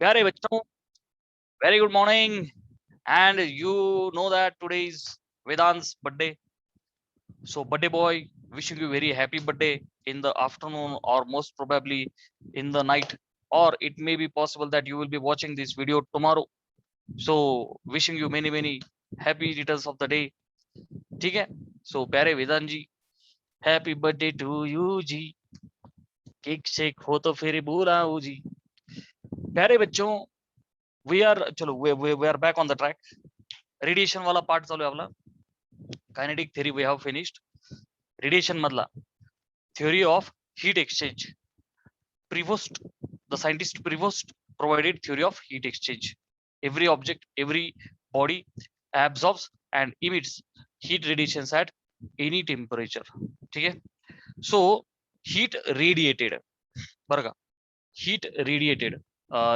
प्यारे बच्चों, very good morning. And you know that today is Vedant's birthday. So birthday boy, wishing you very happy birthday in the afternoon or most probably in the night, or it may be possible that you will be watching this video tomorrow. So wishing you many happy returns of the day. ठीक है? So प्यारे Vedant ji, happy birthday to you ji. Cake शेक हो तो फिर बुलाओ जी. प्यारे बच्चों, we are back on the track. Radiation वाला पार्ट चालू आहे आपला. Kinetic theory we have finished. Radiation मधला theory of heat exchange. Prevost, the scientist Prevost provided theory of heat exchange. Every object, every body absorbs and emits heat radiations at any temperature. ठीक आहे. So heat radiated, बरं का, heat radiated.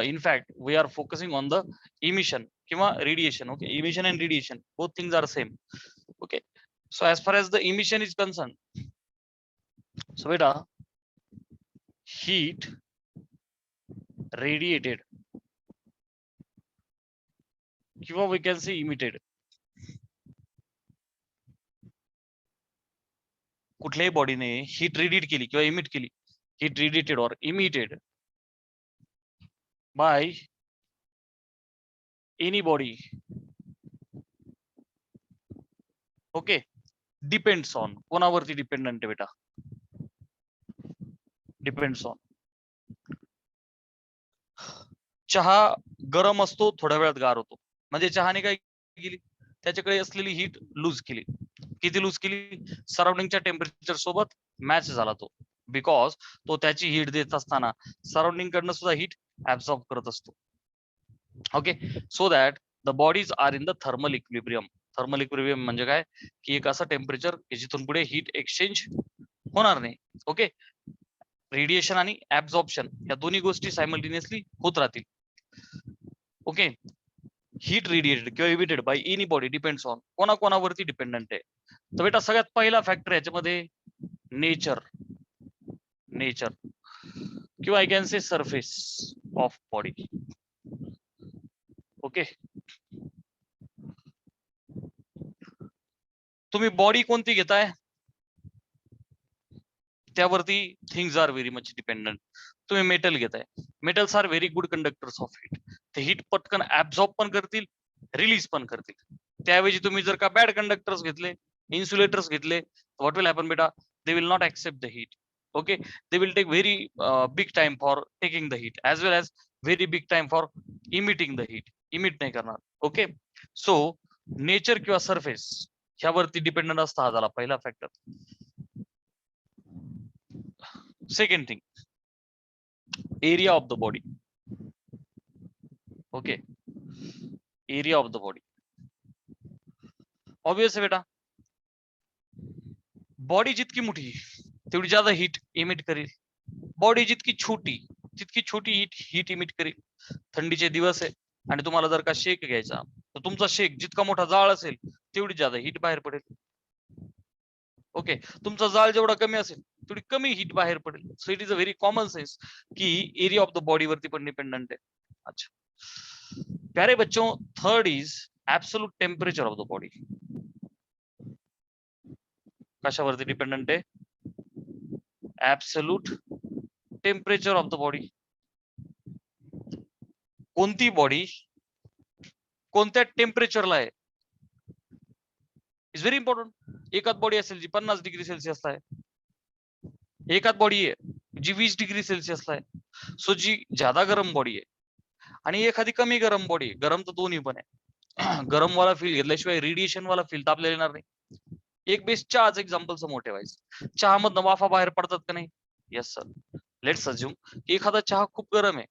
In fact, we are focusing on the emission किंवा radiation. Okay, emission and radiation, both things are same. Okay, so as far as the emission is concerned, so beta, heat radiated किंवा we can say emitted. कुठल्याही बॉडीने heat radiate केली किंवा emit केली, heat radiated और emitted by any body. Okay, depends on, कोणावरती dependent आहे बेटा? Depends on. चहा गरम असतो, थोड्या वेळात गार होतो. म्हणजे चहाने काय केली? त्याच्याकडे असलेली हीट लूज केली. किती लूज केली? सराउंडिंगच्या टेम्परेचर सोबत मॅच झाला तो, बिकॉज तो त्याची हीट देत असताना सराउंडिंग कडनं सुद्धा हीट ऍब्सॉर्ब करत असतो. Okay, so that the bodies are in the thermal equilibrium. Thermal equilibrium म्हणजे काय की एक असं टेम्परेचर की जिथून पुढे हीट एक्सचेंज होणार नाही. ओके, रेडिएशन आणि ऍब्सॉर्प्शन या दोन्ही गोष्टी सायमल्टेनियसली होत राहतील. ओके, हीट रेडिएटेड किंवा emitted by any body depends on, कोणाकोणावरती डिपेंडंट आहे. तर बेटा सगळ्यात पहिला फॅक्टर याच्यामध्ये नेचर, नेचर किंवा I can say surface of body. Okay, तुम्ही बॉडी कोणती घेताय त्यावरती things are very much dependent. तुम्ही मेटल घेताय, metals are very good conductors of heat. ते हीट पटकन ऍब्सॉर्ब पण करतील, रिलीज पण करतील. त्याऐवजी तुम्ही जर का बॅड कंडक्टर्स घेतले, इन्सुलेटर्स घेतले, व्हॉट विल हॅपन बेटा? They will not accept the heat. Okay, they will take very big time for taking the heat as well as very big time for emitting the heat. Emit नाही करणार. Okay, so nature किंवा surface ह्यावरती dependent असता हा झाला पहिला factor. Second thing, area of the body. Okay, area of the body. Obvious है बेटा, बॉडी जितकी मोठी तेवढी ज्यादा हीट इमिट करेल. बॉडी जितकी छोटी तितकी छोटी हीट इमिट करेल. थंडीचे दिवस आहे आणि तुम्हाला जर का शेक घ्यायचा तर तुमचा शेक जितका मोठा जाळ असेल तेवढी ज्यादा हीट बाहेर पडेल. ओके, तुमचा जाळ जेवढा कमी असेल थोडी कमी हीट बाहेर पडेल. So it is a very common sense की एरिया ऑफ द बॉडी वरती पण डिपेंडंट आहे. अच्छा प्यारे बच्चों, third is absolute temperature of the body. कशावरती डिपेंडंट आहे? Absolute temperature of the body. कोणती बॉडी कोणत्या टेम्परेचरला आहे इज व्हेरी इम्पॉर्टंट. एकाच बॉडी असेल जी 50 डिग्री सेल्सिअसला आहे, एकाच बॉडी आहे जी 20 डिग्री सेल्सिअसला आहे. सो जी ज्यादा गरम बॉडी आहे आणि एखादी कमी गरम बॉडी. गरम तर दोन्ही पण आहे. गरम वाला फील घेतल्याशिवाय रेडिएशन वाला फील तर आपल्याला येणार नाही. एक बेस चहाचं एक्झाम्पल समोर ठेवायचं. चहामधनं वाफा बाहेर पडतात का नाही? Yes sir. लेट्स अज्युम की एखादा चहा खूप गरम आहे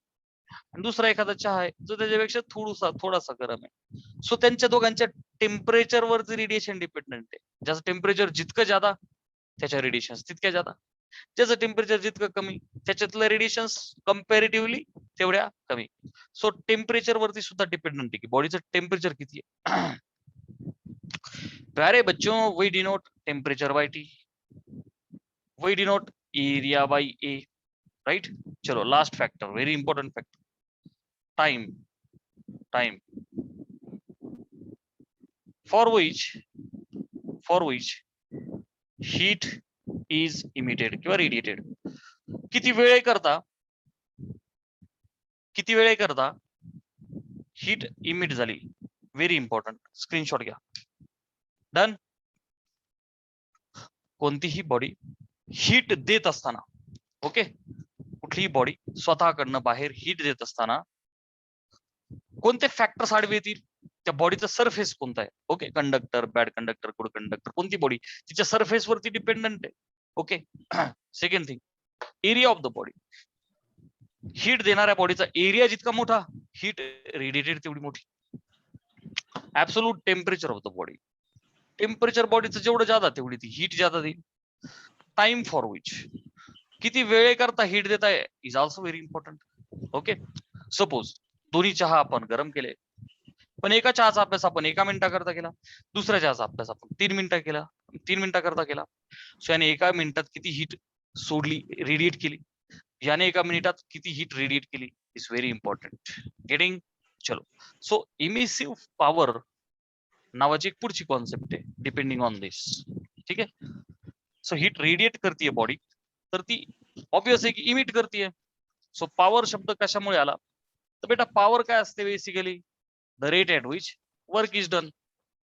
आणि दुसरा एखादा चहा आहे जो त्याच्यापेक्षा थोडासा गरम आहे. सो त्यांच्या दोघांच्या टेम्परेचर वरती रेडिएशन डिपेंडंट आहे. ज्याचं टेम्परेचर जितकं ज्यादा त्याच्या रेडिएशन तितक्या ज्यादा. ज्याचं टेम्परेचर जितकं कमी त्याच्यातलं रेडिएशन कम्पॅरेटिव्हली तेवढ्या कमी. सो टेम्परेचर वरती सुद्धा डिपेंडंट आहे की बॉडीचं टेम्परेचर किती आहे. प्यारे बच्चों, we denote temperature by T, we denote area by A, right? चलो last factor, very important factor. time for which heat is emitted किंवा radiated. किती वेळे करता हीट इमिट झाली. व्हेरी इम्पॉर्टंट, स्क्रीनशॉट घ्या. डन. कोणतीही बॉडी हीट देत असताना, ओके, कुठलीही बॉडी स्वतःकडनं बाहेर हीट देत असताना कोणते फॅक्टर्स आडवे येतील? त्या बॉडीचा सरफेस कोणता आहे? Okay, conductor, bad conductor, good conductor, कोणती बॉडी तिच्या सरफेस वरती डिपेंडंट आहे. Okay. Second thing, area of the body. Heat देणाऱ्या बॉडीचा एरिया जितका मोठा, हीट रेडिएटेड तेवढी मोठी. Absolute temperature of the body. Temperature बॉडीचं जेवढं जादा तेवढी ती हीट जादा देईल. टाइम फॉर विच, किती वेळे करता हीट देत आहे, is also very important. Okay. Suppose दोन्ही चहा आपण गरम केले, पण एका चहाचा अभ्यास आपण 1 मिनिटाकरता केला, दुसऱ्या चहाचा अभ्यास आपण 3 मिनिटाकरता केला. सो याने 1 मिनिटात किती हीट सोडली, रेडिएट केली, याने 1 मिनिटात किती हीट रेडिएट केली, इज व्हेरी इम्पॉर्टंट. गेटिंग? चलो. सो इमिसिव्ह पॉवर नावाची एक पुढची कॉन्सेप्ट आहे डिपेंडिंग ऑन दिस. ठीक आहे. सो हीट रेडिएट करते बॉडी, तर ती ऑब्वियस आहे की इमिट करते. सो पॉवर शब्द कशामुळे आला? तर बेटा पॉवर काय असते basically? The rate at which work is done.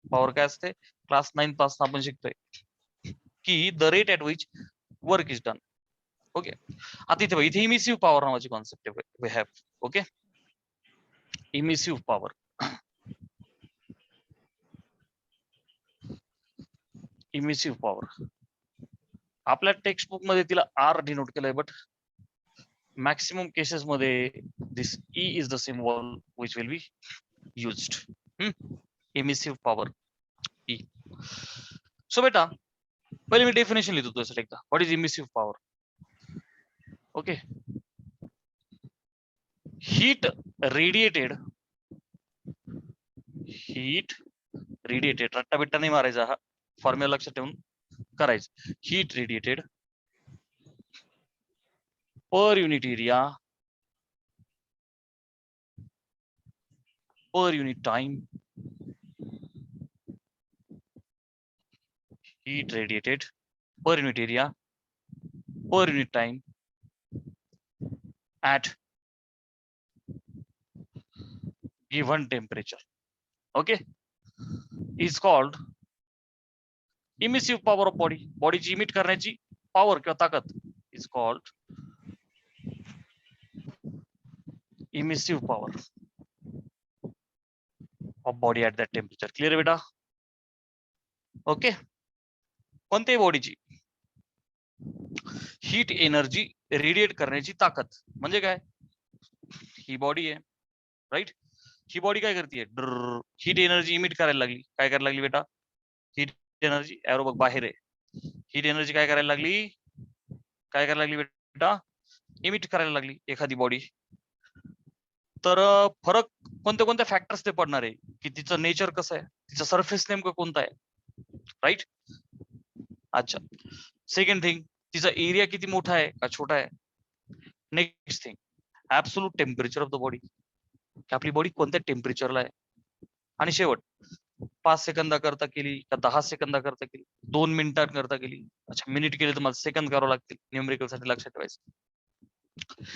Power काय असते? क्लास 9 पासून आपण शिकतोय की the rate at which work is done. Okay. आता इथे इथे इमिसिव्ह पॉवर नावाची कॉन्सेप्ट आहे. We have. Okay. Emissive power. Emissive power आपल्या टेक्स्ट बुक मध्ये तिला आर डिनोट केलंय, बट मॅक्सिमम केसेस मध्ये this E is the symbol which will be used. Emissive power E. So बेटा पहिले मी डेफिनेशन लिहितो तुझ्यासाठी एकदा. What is emissive power? Okay. Heat radiated, रट्टा बिट्टा नाही मारायचा, हा फॉर्म्युला लक्षात ठेवून करायचं. Heat radiated per unit area per unit time, heat radiated per unit area per unit time at given temperature, okay, is called emissive power of body. Body ची emit करण्याची power किंवा ताकद is called emissive power of body at that temperature. Clear बेटा? Okay. कोणत्याही बॉडीची heat energy radiate करण्याची ताकद म्हणजे काय? ही बॉडी आहे, राईट? ही बॉडी काय करते? हीट एनर्जी इमिट करायला लागली. काय करायला लागली बेटा? हीट एनर्जी, एरो बघ बाहेर आहे. हीट एनर्जी काय करायला लागली बेटा? इमिट करायला लागली एखादी बॉडी. तर फरक कोणत्या फॅक्टर्स ते पडणार आहे की तिचं नेचर कसं आहे, तिचं सरफेस नेमकं कोणतं आहे, राईट? अच्छा. सेकंड थिंग, तिचा एरिया किती मोठा आहे का छोटा आहे. Next thing, absolute temperature of the body, की आपली बॉडी कोणत्या टेम्परेचरला आहे. आणि शेवट 5 सेकंदाकरता केली का 10 सेकंदाकरता केली, 2 मिनिटांकरता केली, अच्छा मिनिट केले तर मला सेकंद करावं लागतील, न्यूमेरिकल साठी लक्षात ठेवायचं.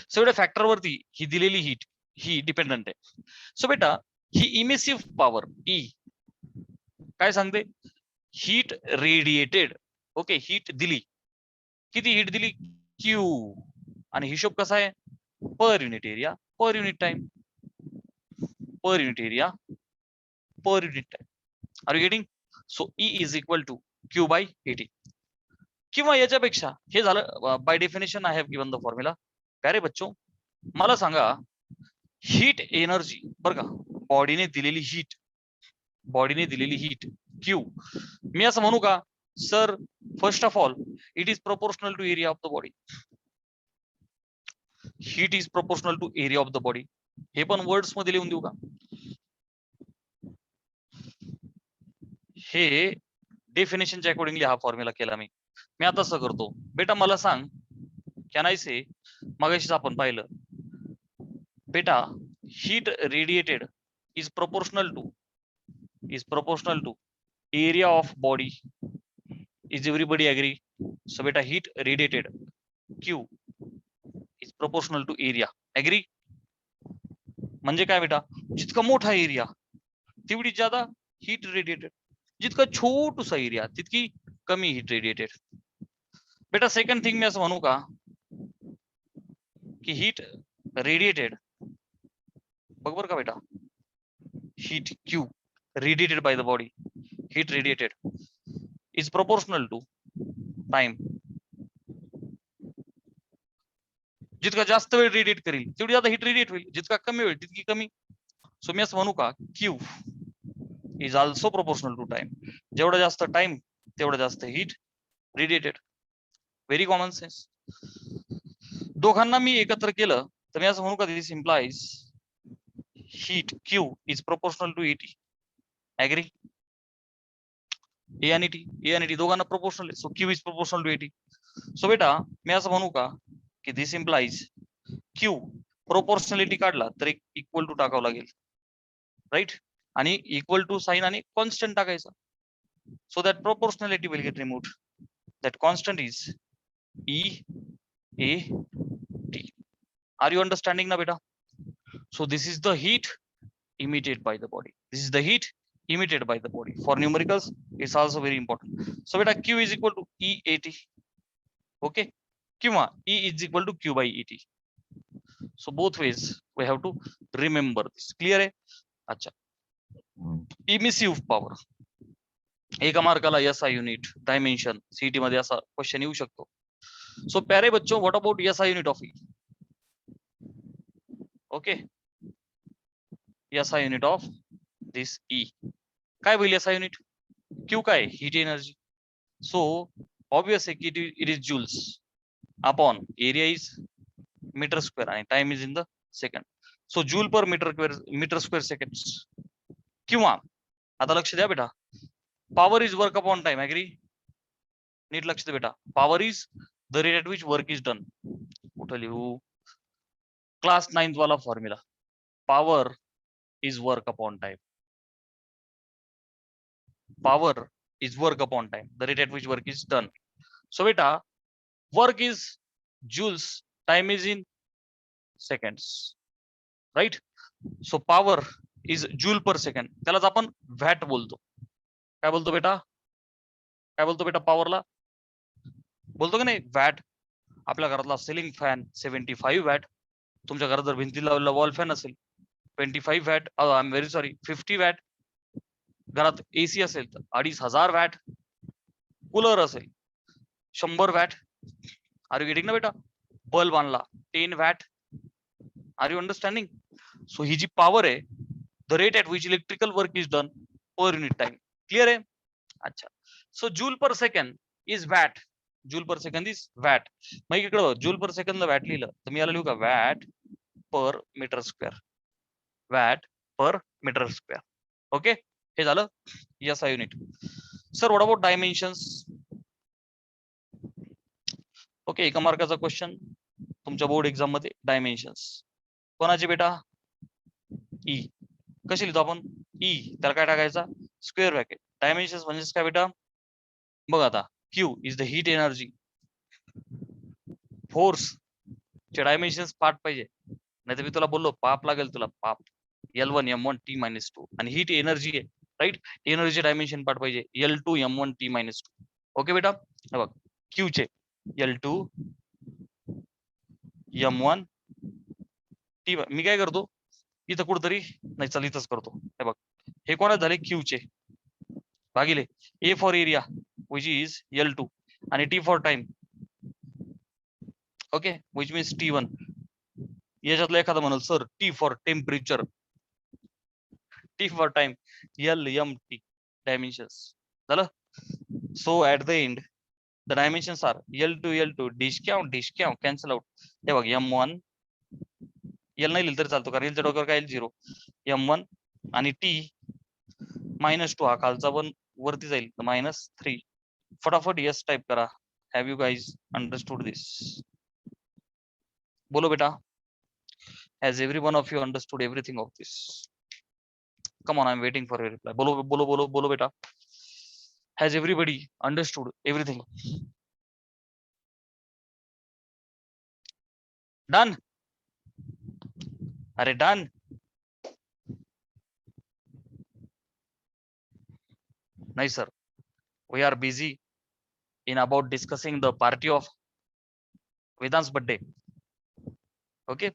सो एवढ्या फॅक्टरवरती ही दिलेली हीट ही डिपेंडंट आहे. सो बेटा ही इमिसिव्ह पॉवर ई काय सांगते? Heat radiated. ओके, हीट दिली, किती हीट दिली? क्यू. आणि हिशोब कसा आहे? Per unit area per unit time, per unit area per unit time. Are you getting? So E is equal to Q by 80. किंवा याच्यापेक्षा हे झालं by definition I have given the formula. प्यारे बच्चो मला सांगा, हीट एनर्जी बरं का, बॉडीने दिलेली हीट क्यू, मी असं म्हणू का sir, first of all it is proportional to area of the body. Heat is proportional to area of the body. हे पण वर्ड्स मध्ये लिहून देऊ का? हे डेफिनेशनच्या अकॉर्डिंगली हा फॉर्म्युला केला मी आता असं करतो. बेटा मला सांग, कॅन आय से, मगाशीच आपण पाहिलं बेटा heat radiated is proportional to area of body. Is everybody agree? So beta heat radiated Q is proportional to area. Agree? म्हणजे काय बेटा, जितका मोठा एरिया तेवढी ज्यादा हीट रेडिएटेड, जितका छोटूसा एरिया तितकी कमी हीट रेडिएटेड. बेटा सेकंड थिंग मी असं म्हणू का की हीट रेडिएटेड, बघ बरं का बेटा, heat Q radiated by the body, heat radiated is proportional to time. जितका जास्त वेळ रेडिएट करेल तेवढी जास्त हीट रेडिएट होईल, जितका कमी वेळ तितकी कमी. सो मी असं म्हणू का Q is also proportional to time. जेवढा जास्त टाइम तेवढा जास्त heat radiated. Very common sense. दोघांना मी एकत्र केलं तर मी असं म्हणू का this implies heat Q is proportional to ET. Agree? A आणि टी दोघांना प्रोपोर्शनल आहे. So Q is proportional to ET. So बेटा मी असं म्हणू का की दिस इम्प्लाइज Q प्रोपोर्शनलिटी काढला तर एक इक्वल टू टाकावं लागेल, राईट? आणि इक्वल टू साइन आणि कॉन्स्टंट टाकायचा. So that proportionality will get removed. That constant is EAT. Are you understanding ना बेटा? So this is the heat emitted by the body. This is the heat emitted by the body. For numericals, it's also very important. So beta Q is equal to EAT. Okay? Kiwa E is equal to Q by ET. So both ways we have to remember this. Clear है? अच्छा. Emissive power. एका मार्काला SI unit dimension CT मध्ये असा question येऊ शकतो. So प्यारे बच्चों, what about SI unit of E? Okay. SI unit of this E. काय होईल SI unit? Q काय? Heat energy. So obvious it is joules upon area is meter square and time is in the second. So joule per meter square seconds. किंवा आता लक्ष द्या बेटा, power is work upon time. Agree? नीट लक्ष द्या बेटा. Power is the rate at which work is done. कुठं लिहू? क्लास 9th वाला formula. Power is work upon time. Power is work upon time, the rate at which work is done. So beta, work is joules, time is in seconds, right? So power is joule per second. त्यालाच आपण watt बोलतो. काय बोलतो बेटा? काय बोलतो बेटा पॉवरला? बोलतो का नाही वॅट? आपल्या घरातला सिलिंग फॅन 75 वॅट, तुमच्या घरात जर भिंतीला वॉल फॅन असेल 25 watt, I am very sorry 50 watt. घरात AC असेल तर 2500 वॅट, कूलर असेल 100 वॅट. आर यू गेटिंग ना बेटा? बल्ब आणला 10 watt. Are you understanding? So ही जी पॉवर आहे, the rate at which electrical work is done per unit time. Clear आहे? अच्छा. So joule per second is watt. Joule per second is watt. मग इकडं जूल पर सेकंड वॅट लिहिलं तर मी याला लिहू का watt per metre square. Watt per metre square. Okay, हे झालं SI unit. Sir what about dimensions? Okay, एका मार्काचा क्वेश्चन तुमच्या बोर्ड एक्झाम मध्ये. डायमेन्शन्स कोणाचे बेटा? E. कशी लिहितो आपण? E त्याला काय टाकायचा? Square bracket. डायमेन्शन्स म्हणजे काय बेटा? बघ आता, Q is the heat energy. Force चे डायमेन्शन्स पाठ पाहिजे, नाही तर मी तुला बोललो पाप लागेल तुला, पाप. L1 M1 T - 2 आणि हीट एनर्जी आहे, राईट? एनर्जी डायमेन्शन पाठ पाहिजे L2 M1 T - 2. ओके बेटा, हे बघ Q चे L2 M1 T. मी काय करतो इथं कुठतरी, नाही चल इथंच करतो. हे बघ, हे कोणाच झाले? Q चे भागिले A for area which is L2 आणि T for time. Okay, which means T1. याच्यातलं एखादा म्हणाल sir T for temperature, T for time, LMT dimensions. झालं? So at the end the dimensions are L2 discount cancel out. हे बघ M1 L नाही लिहिलं तरी चालतो, कारण Lच्या डोक्यावर काय 0. M1 आणि T -2 हा खालचा पण वरती जाईल -3. फटाफट यस टाइप करा. हॅव यू गाइज अंडरस्टूड दिस? बोलो बेटा. Has every one of you understood everything of this? Come on, I'm waiting for your reply. Bolo, bolo, bolo, bolo, beta. Has everybody understood everything? Done? Are done? Nice, sir. We are busy in about discussing the party of Vedant's birthday. Okay?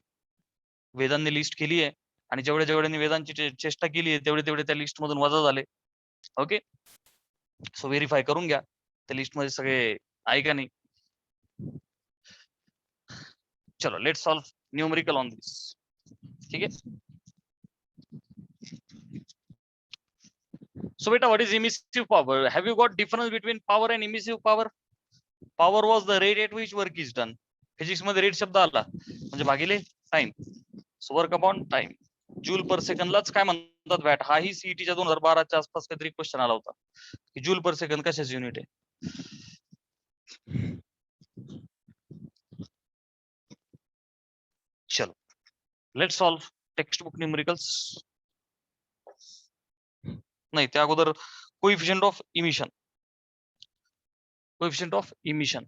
वेदांनी list केली आहे आणि जेवढे जेवढ्यांनी वेदांची चेष्टा केली आहे तेवढे तेवढे त्या लिस्ट मधून वजा झाले. ओके, सो व्हेरीफाय करून घ्या त्या लिस्ट मध्ये सगळे आहे का नाही. चलो लेट सॉल्व न्यूमेरिकल ऑन दिस. ठीक आहे. So beta, what is emissive power? Have you got difference between power and emissive power? Power was the rate at which work is done. Physics मध्ये रेट शब्द आला म्हणजे भागिले time. So work upon time. Joule per सेकंदलाच काय म्हणतात watt. हाही सीईटीच्या 2012च्या आसपास काहीतरी क्वेश्चन आला होता की जूल पर सेकंद कशाची युनिट आहे. चलो let solve text book numericals. नाही त्या अगोदर coefficient of emission. Coefficient of emission.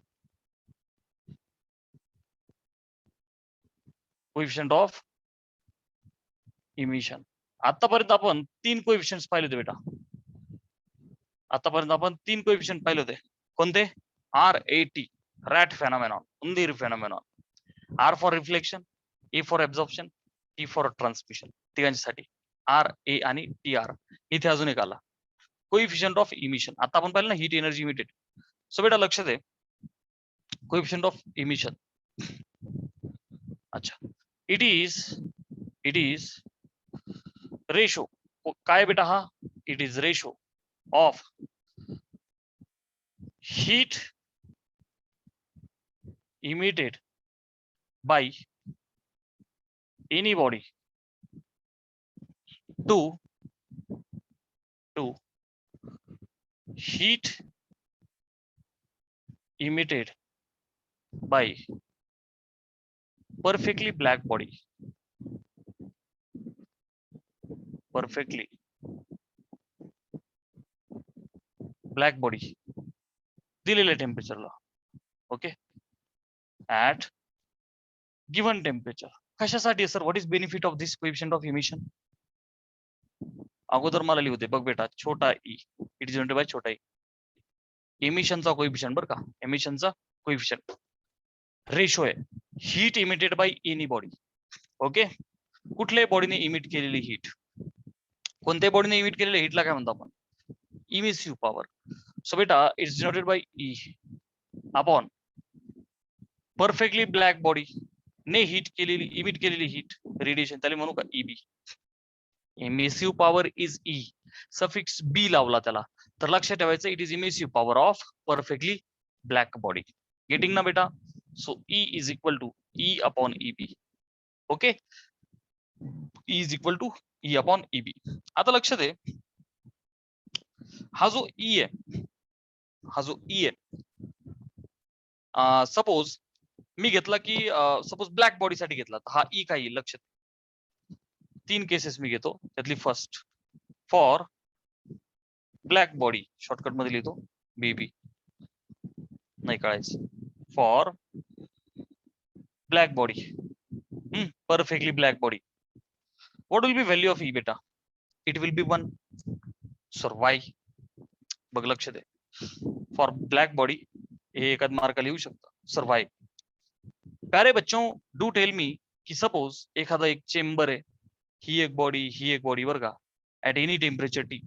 Coefficient of emission. आतापर्यंत आपण 3 कोएफिशिएंट्स पाहिले होते बेटा. आतापर्यंत आपण 3 कोएफिशिएंट पाहिले होते. कोणते? RAT, रॅट फेनॉमेनॉन, उंदीर phenomenon. R for reflection, A for absorption, T for transmission. तिघांसाठी RA आणि TR. इथे अजून एक आला कोएफिशिएंट ऑफ इमिशन. आता आपण पाहिलं ना हीट एनर्जी इमिटेड. सो बेटा लक्ष दे कोएफिशिएंट ऑफ इमिशन. अच्छा, इट इज रेशो. काय बेटा हा? It is ratio of heat emitted by any body to heat emitted by perfectly black body. Perfectly black body दिलेल्या टेम्परेचरला. Okay, at given temperature. कशासाठी sir? What is benefit of this coefficient of emission? अगोदर मला लिहू दे. बघ बेटा, छोटा ई इट इज बाय छोटा ई. इमिशनचा कोएफिशिएंट बरं का, इमिशनचा कोएफिशिएंट रेशो आहे heat emitted by any body. Okay, कुठल्याही बॉडीने इमिट केलेली हीट. कोणत्याही बॉडीने इमिट केलेल्या हीटला काय म्हणतो आपण? Emissive power. सो बेटा it's denoted by e upon perfectly black body ने हीट केलेली इमिट केलेली हीट रेडिएशन, त्याला म्हणू का e b. Emissive power is e, suffix b लावला त्याला, तर लक्षात ठेवायचं it is emissive power of perfectly black body. Getting ना बेटा? So E is equal to e upon e b. Okay, e is equal to e upon e b. आता लक्ष दे, हा जो ई आहे, हा जो ई आहे, सपोज मी घेतला की सपोज ब्लॅक बॉडी साठी घेतला, हा ई काही लक्षात. 3 केसेस मी घेतो. त्यातली first for black body, shortcut मध्ये लिहितो बीबी, नाही कळायचं. For black body, perfectly black body, what will be value of e बेटा? It will be 1. Sir why? बघ लक्ष दे, फॉर ब्लॅक बॉडी हे एखाद मार्क लिहू शकतो. Sir Y? प्यारे बच्चों डू टेल मी की सपोज एखादा एक चेंबर आहे, ही एक बॉडी बरं का, ऍट एनी टेम्परेचर टी.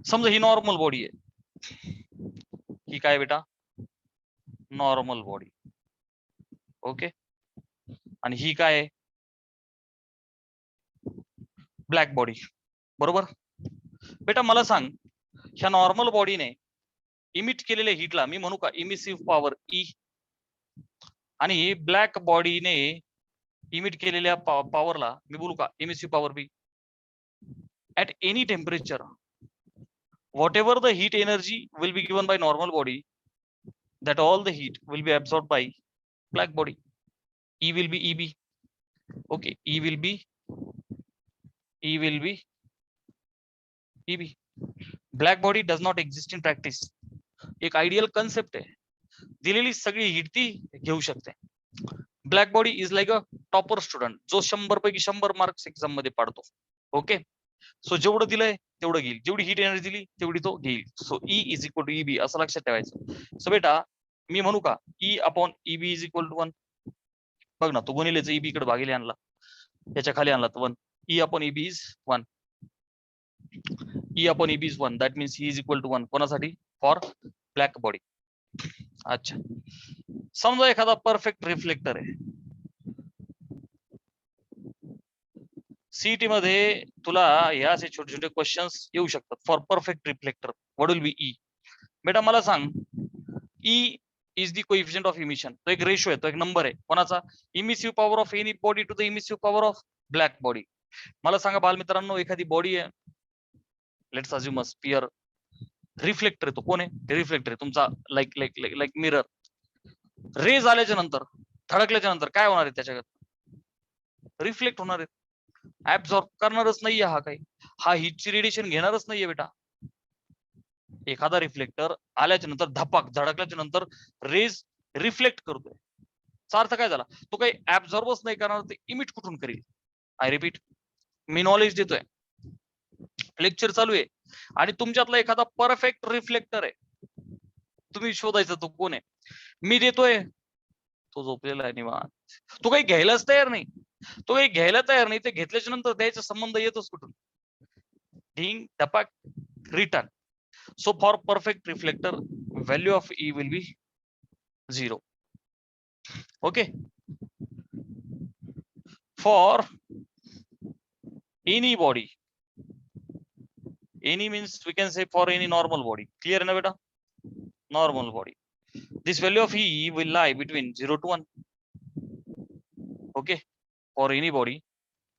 समजा ही नॉर्मल बॉडी आहे. ही काय बेटा? Normal body. ओके, आणि ही काय आहे? Black body. बरोबर बेटा? मला सांग, ह्या नॉर्मल बॉडीने इमिट केलेल्या हीटला मी म्हणू का इमिसिव्ह पॉवर ई, आणि ब्लॅक बॉडीने इमिट केलेल्या पॉवरला मी बोलू का emissive power B. At any temperature whatever the heat energy will be given by normal body, that all the heat will be absorbed by black body. E will be EB. Okay, E will be EB. Black body does not exist in practice. एक ideal concept आहे, दिलेली सगळी hit ती घेऊ शकते. Black body is like a topper student, जो 100 पैकी 100 marks exam मध्ये पाडतो. ओके, सो जेवढं दिलंय तेवढं घेईल, जेवढी हिट एनर्जी दिली तेवढी तो घेईल. So E is equal to E B असं लक्षात ठेवायचं. सो बेटा मी म्हणू का E upon E B is equal to 1. बघ ना, तो गुणिलेच ईबी कडे भागिले आणला, त्याच्या खाली आणला तर 1. E upon E B is 1. E upon EB is 1. That means E is equal to 1. कोणासाठी? For black body. अच्छा, समजा एखादा परफेक्ट रिफ्लेक्टर आहे. सीईटी मध्ये तुला या असे छोटे छोटे क्वेश्चन्स येऊ शकतात. For perfect reflector what will be E? बेटा मला सांग, E is the coefficient of emission. तो एक रेशो आहे, तो एक नंबर आहे. कोणाचा? Emissive power of any body to the emissive power of black body. मला सांगा बालमित्रांनो, एखादी बॉडी आहे, let's assume a sphere. Reflector आहे, तो कोण आहे? रिफ्लेक्टर आहे तुमचा, like like like mirror. Rays आल्याच्या नंतर, धडकल्याच्या नंतर काय होणार आहे त्याच्यात? रिफ्लेक्ट होणार आहे, ऍब्झॉर्ब करणारच नाहीये. हा काही, हा हिटची रेडिएशन घेणारच नाहीये बेटा. एखादा रिफ्लेक्टर आल्याच्या नंतर धपाक धडकल्याच्या नंतर रेज रिफ्लेक्ट करतोय. याचा अर्थ काय झाला? तो काही ऍब्झॉर्बच नाही करणार, ते इमिट कुठून करेल? आय रिपीट, मी नॉलेज देतोय, लेक्चर चालू आहे, आणि तुमच्यातला एखादा परफेक्ट रिफ्लेक्टर आहे, तुम्ही शोधायचं तो कोण आहे. मी देतोय, तो झोपलेला आहे निवांत, तो काही घ्यायलाच तयार नाही. तो काही घ्यायला तयार नाही, ते घेतल्याच्या नंतर द्यायचा संबंध येतोच कुठून? ढिंग टपाक return. So for perfect reflector, value of E will be 0. Okay. For any body, any means we can say for any normal body. Clear na beta? Normal body. This value of E will lie between 0 to 1. Okay. For any body,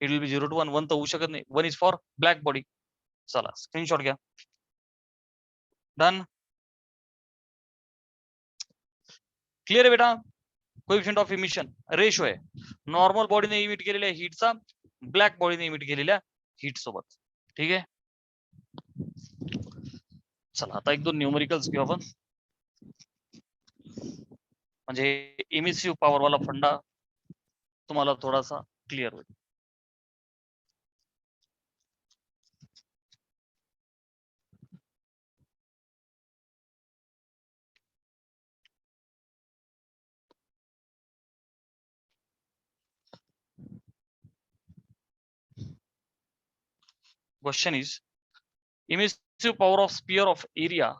it will be 0 to 1. 1 तो होऊ शकत नाही. 1 is for black body. चला screenshot घ्या. Done. Clear आहे बेटा? Coefficient of emission ratio आहे, normal बॉडीने emit केलेल्या हीटचा ब्लॅक बॉडीने इमिट केलेल्या हीट सोबत. ठीक आहे, चला आता एक दोन न्यूमरिकल्स घेऊ आपण, म्हणजे इमिसिव्ह पॉवर वाला फंडा तुम्हाला थोडासा क्लिअर होईल. Question is, emissive power of sphere of area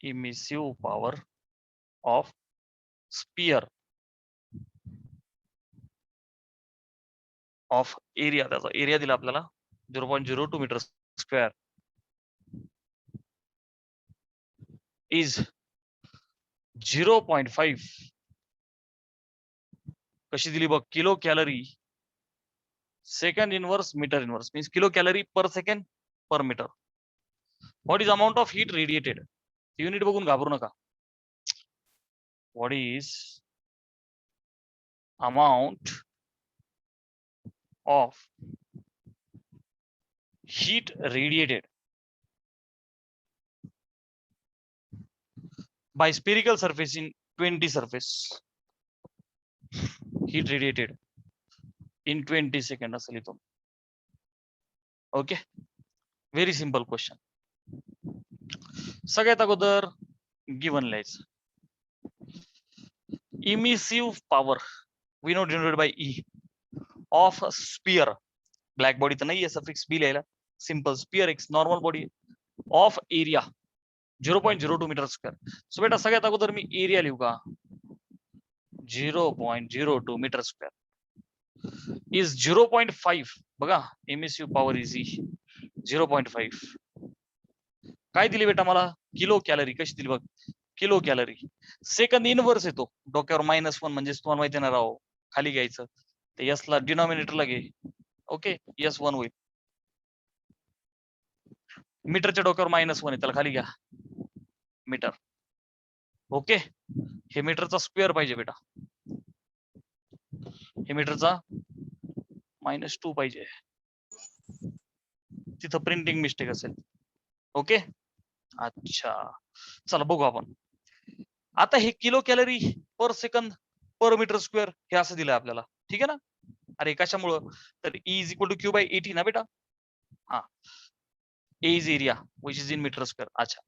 emissive power of sphere of area, त्याचा एरिया दिला आपल्याला 0.02 मीटर स्क्वेअर, is 0.5. कशी दिली बघ? Kilo calorie second inverse metre inverse, means kilo calorie per second per metre. What is amount of heat radiated? Unit बघून घाबरू नका. व्हॉट इज अमाउंट ऑफ heat radiated by spherical surface in 20 surface. Heat radiated in 20 seconds असेल इथून. Okay, very simple question. सगळ्यात अगोदर given लिहायचं. Emissive power we know denoted by E of sphere. Black body तर नाहीये, सफिक्स बी लिहायला. Simple sphere X normal body of area 0.02 metre square. So बेटा सगळ्यात अगोदर मी एरिया लिहू का? 0.02 मीटर स्क्वेअर इज 0.5. बघा, एमिसिव्ह पॉवर इज 0.5. काय दिली बेटा मला? Kilo calorie. कशी दिली बघ? Kilo calorie. सेकंद इनवर्स येतो, डोक्यावर -1 म्हणजे तुम्हाला माहिती ना राव, खाली घ्यायचं. ते यस ला डिनॉमिनेटरला घे. ओके, S1 होईल. मीटरच्या डोक्यावर -1 आहे, त्याला खाली घ्या मीटर. ओके, हे मीटरचा स्क्वेअर पाहिजे बेटा, हे मीटरचा -2 पाहिजे, तिथं प्रिंटिंग मिस्टेक असेल. ओके, अच्छा चला बघू आपण. आता हे kilo calorie per second per metre square हे असं दिलंय आपल्याला, ठीक आहे ना. अरे कशामुळं, तर E is equal to Q by 80 ना बेटा. हा, A is area which is in metre square. अच्छा,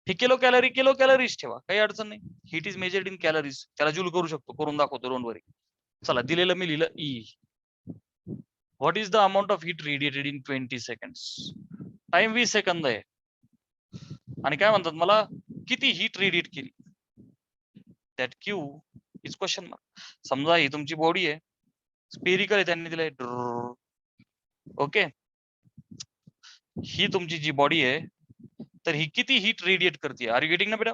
हे किलो कॅलरीज ठेवा, काही अडचण नाही. Heat is measured in calories, त्याला जूल करू शकतो, करून दाखवतो, डोंट वरी. चला, दिलेलं मी लिहिलं E. What is the amount of heat radiated in 20 seconds. Time 20 second आहे, आणि काय म्हणतात मला, किती हीट रेडिएट केली. That Q is question mark. समजा ही तुमची बॉडी आहे, स्पेरिकल आहे, त्यांनी दिलंय. ओके, ही तुमची जी बॉडी आहे, तर ही किती हीट रेडिएट करते. आर यू गेटिंग ना बेटा.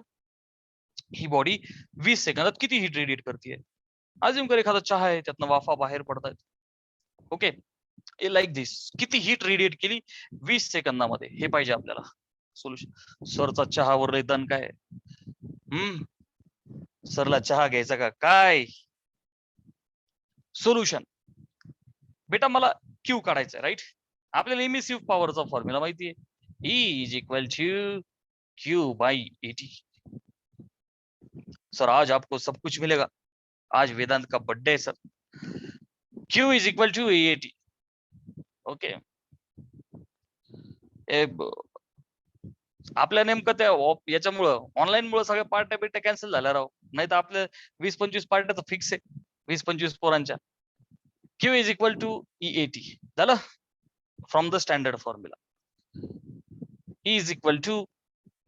ही बॉडी 20 सेकंदात किती हीट रेडिएट करते. अजून कर एखादा चहा आहे, त्यातनं वाफा बाहेर पडतायत. ओके, लाईक दिस, किती हीट रेडिएट केली 20 सेकंदामध्ये, हे पाहिजे आपल्याला सोल्युशन. सरचा चहावर दण काय. सरला चहा घ्यायचा का काय. सोल्युशन बेटा, मला क्यू काढायचा, राईट. आपल्याला इमिसिव्ह पॉवरचा फॉर्म्युला माहिती आहे. E is equal to Q by 80. Sir आज आपको सब कुछ मिलेगा, आज वेदांत का बर्थडे है sir. Q is equal to 80. Okay, आपल्या नेमकं त्या याच्यामुळं ऑनलाईन मुळे सगळ्या पार्ट्या बिट्या कॅन्सल झाल्या राव. नाही तर आपल्या 20-25 पार्ट्या तर फिक्स आहे, 20-25 पोरांच्या. Q is equal to E80 झालं from the standard formula. E is equal to,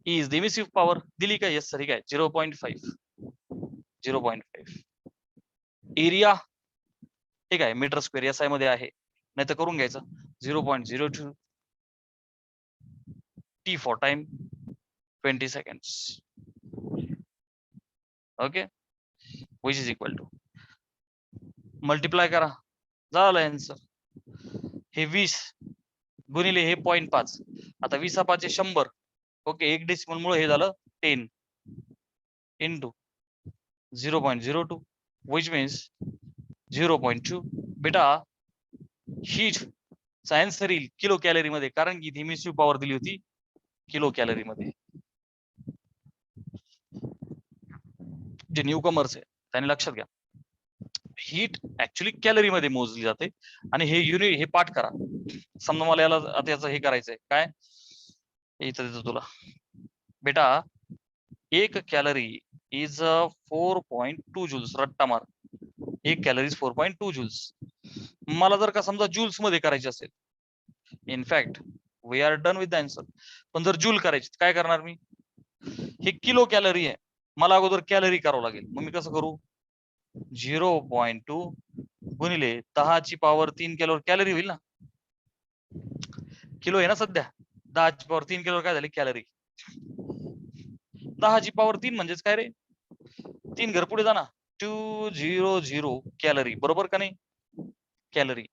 E is the emissive power दिली का. येस सर, काय 0.5. 0.5 एरिया, ठीक आहे, मीटर स्क्वेअर SI मध्ये आहे, नाही तर करून घ्यायचं 0.02. T for time 20 seconds. Okay, which is equal to, multiply करा, झालं आन्सर. हे 20 गुणिले हे 0.5. आता 20 100. ओके, 1 डेसिमल मुळे हे झालं 10 इंटू 0.02 विच मीन्स 0.2. बेटा हीट चा आन्सर येईल किलो कॅलरी मध्ये, कारण की इमिसिव्ह पॉवर दिली होती किलो कॅलरी मध्ये. जे न्यू कमर्स आहे त्याने लक्षात घ्या, हीट ऍक्च्युली कॅलरी मध्ये मोजली जाते. आणि हे युनिट, हे पाठ करा. समजा मला याला आता याचं हे करायचंय काय, इथं देतो तुला बेटा. 1 कॅलरी इज 4.2 जूल्स. रट्टा मार, 1 कॅलरी 4.2 जूल्स. मला जर का समजा जूल्स मध्ये करायचे असेल, in fact we are done with the answer. पण जर जूल करायची काय करणार मी, हे किलो कॅलरी आहे, मला अगोदर कॅलरी करावं लागेल. मग मी कसं करू, 0.2 गुणिले 10⁻³ किलो कॅलरी होईल ना. किलो आहे ना सध्या, 10⁻³ किलो काय झाली कॅलरी. 10⁻³ म्हणजेच काय रे, 3 घर पुढे जा ना, 200 कॅलरी, बरोबर का नाही. कॅलरी,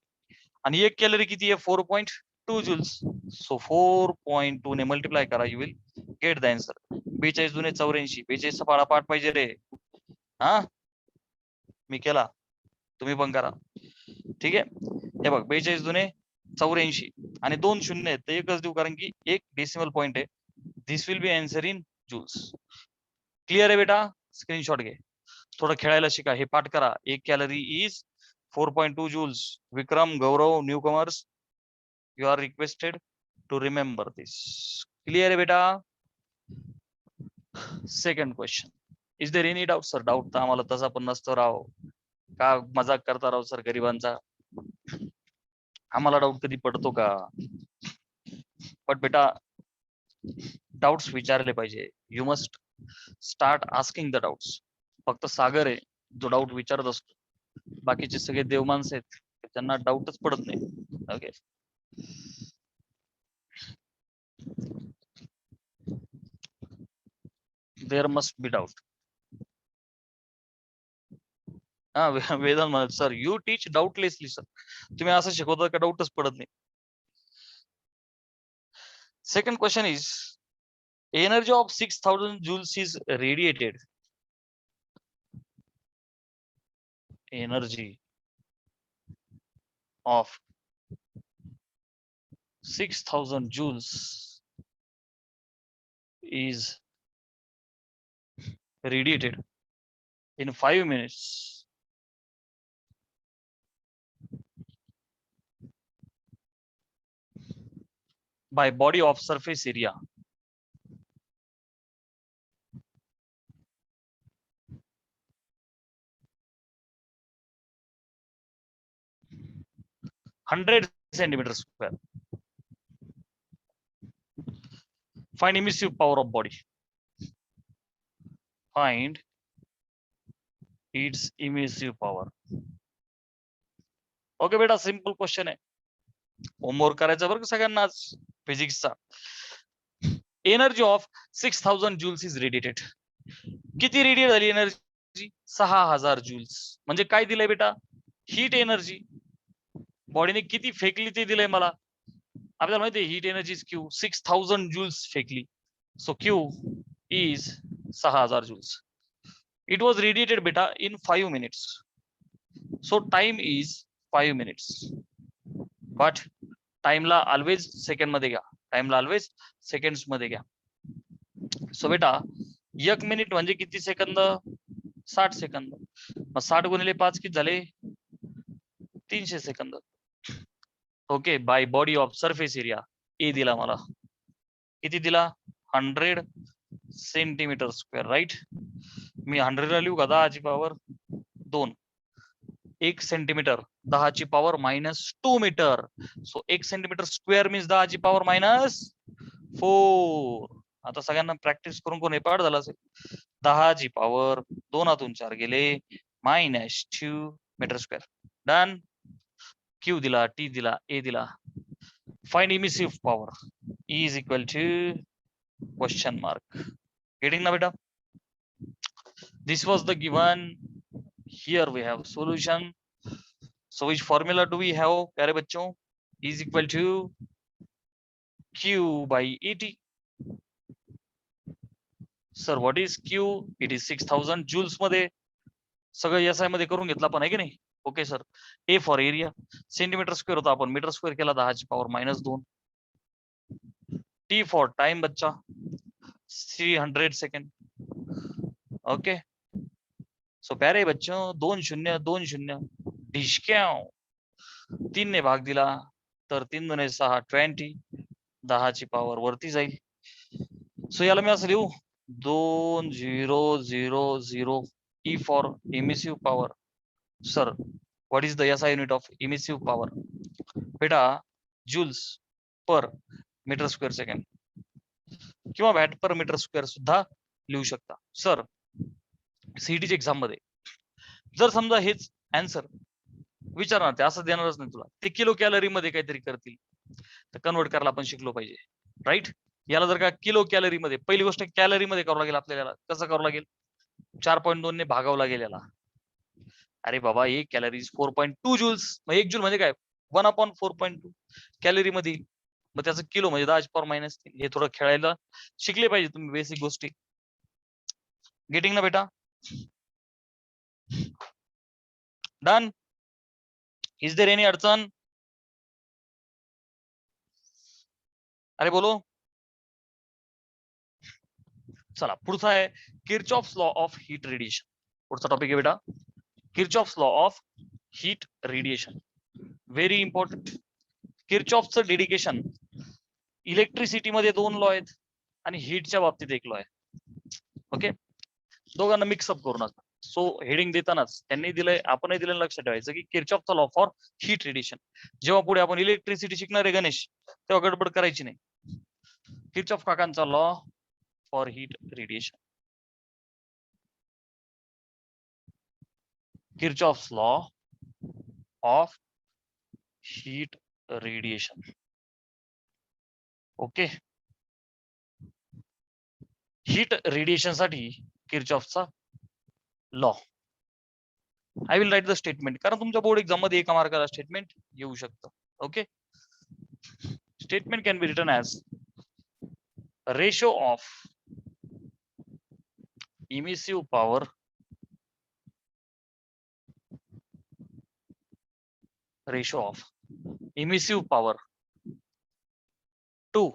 आणि 1 कॅलरी किती आहे, 4.2 जूल्स. सो 4.2 ने मल्टिप्लाय करा, you will get the answer. 42 दुने 84. 42 पाडा पाठ पाहिजे रे. हा, मी केला, तुम्ही पण करा, ठीक आहे. हे बघ, 42 दुने 84 आणि 2 शून्य आहेत, तर एकच देऊ, कारण की 1 डेसिमल पॉइंट आहे. This will be answer in joules. Clear आहे बेटा, स्क्रीनशॉट घे, थोडं खेळायला शिका, हे पाठ करा. 1 calorie is 4.2 joules. Vikram, Gaurav, newcomers, you are requested to remember this. Clear है बेटा. Second question. Is there any doubt sir? Doubt तर आम्हाला तसा पण नसतो राव, का मजाक करता राव सर गरिबांचा. आम्हाला डाऊट कधी पडतो का. बट बेटा डाउट्स विचारले पाहिजे. You must start asking the doubts. फक्त सागर आहे जो डाऊट विचारत असतो, बाकीचे सगळे देवमानस आहेत, त्यांना डाऊटच पडत नाही. Okay, there must be doubt. हा, वेदांत म्हणत sir you teach doubtlessly. Sir तुम्ही असं शिकवता का डाऊटच पडत नाही. Second question is, energy of 6000 joules is radiated energy of 6000 joules is radiated in 5 minutes by body of surface area hundred centimeters square. Find emissive power of body. Find its emissive power. Okay बेटा, simple question आहे. Homework करायचं बरं का सगळ्यांनाच फिजिक्सचा. Energy of 6000 joules is radiated. किती radiate झाली energy? 6000 joules. म्हणजे काय दिलंय बेटा? Heat energy. बॉडीने किती फेकली ते दिलंय मला. आपल्याला माहिती आहे heat energy is Q. 6000 joules फेकली. So Q is 6000 joules. It was radiated beta in 5 minutes. So time is 5 minutes. But time ला always second मध्ये घ्या. Time ला always seconds मध्ये घ्या. So बेटा 1 मिनिट म्हणजे किती सेकंद? 60 सेकंद. मग 60 गुणिले 5 किती झाले? 300 second. Okay, by body of surface area A दिला मला. किती दिला? 100 सेंटीमीटर स्क्वेअर. राईट. मी 100 ला लिहू का 10ची पॉवर 2. 1 सेंटीमीटर 10ची power -2 metre. So 1 centimetre square means 10ची पॉवर -4. आता सगळ्यांना प्रॅक्टिस करून कोण हे पाठ झाला असेल. 10ची पॉवर 2 4 गेले -2 मीटर स्क्वेअर. डन. क्यू दिला, टी दिला, ए दिला. Find emissive power is equal to question mark. Getting ना बेटा? This was the given. Here we have solution. So which formula do we have, प्यारे बच्चों? Is equal to Q by ET. Sir, what is Q? It is 6000 joules मध्ये. सगळं SI मध्ये करून घेतलं आपण, आहे की नाही? Okay sir. A for area. Centimetre square होता, आपण मीटर स्क्वेअर केला 10ची पॉवर -2. T फॉर टाइम बच्चा 300 सेकंड. ओके. सो प्यारे बच्चों 2 0 2 0 ढिशक्याव 3 ने भाग दिला तर 3 2 6 20. 10ची पॉवर वरती जाईल. सो याला मी असं लिहू 2 0 0 0 E for emissive power. Sir, what is the SI unit of emissive power? बेटा joules per metre square second किंवा वॅट पर मीटर स्क्वेअर सुद्धा लिहू शकता. सर, सीईटीच्या एक्झाम मध्ये जर समजा हेच आन्सर विचारणार, ते असं देणारच नाही तुला, ते किलो कॅलरी मध्ये काहीतरी करतील, तर कन्वर्ट करायला आपण शिकलो पाहिजे. राईट. याला जर का किलो कॅलरी मध्ये, पहिली गोष्ट कॅलरी मध्ये करावं लागेल आपल्याला. कसं करावं लागेल? 4.2 ने भागावं लागेल याला. अरे बाबा, 1 कॅलरीज 4.2 joules. मग 1 जूल म्हणजे काय? 1/4.2 कॅलरी मध्ये. मग त्याचं किलो म्हणजे 10ची पॉवर -3. हे थोडं खेळायला शिकले पाहिजे तुम्ही, बेसिक गोष्टी. गेटिंग ना बेटा? डन. इज देयर एनी अडचण? अरे बोलो. चला पुढचा आहे Kirchhoff's law of heat radiation. पुढचा टॉपिक आहे बेटा Kirchhoff's law of heat radiation. Very important. किर्चॉफचं डेडिकेशन. इलेक्ट्रिसिटी मध्ये 2 लॉ आहेत आणि हीटच्या बाबतीत 1 लॉ आहे. ओके, दोघांना मिक्सअप करू नका. सो हेडिंग देतानाच त्यांनी दिलंय, आपणही दिलं, लक्षात ठेवायचं की किर्चॉफचा लॉ फॉर हीट रेडिएशन. जेव्हा पुढे आपण इलेक्ट्रिसिटी शिकणार आहे गणेश, तेव्हा गडबड करायची नाही. किर्चॉफ काकांचा law for heat radiation. Kirchhoff's law of heat radiation. Okay. Heat radiation साठी किर्चॉफचा law. I will write the statement, कारण तुमच्या बोर्ड एक्झाम मध्ये 1 मार्काला स्टेटमेंट येऊ शकतं. Okay. Statement can be written as ratio of emissive power ratio of emissive power to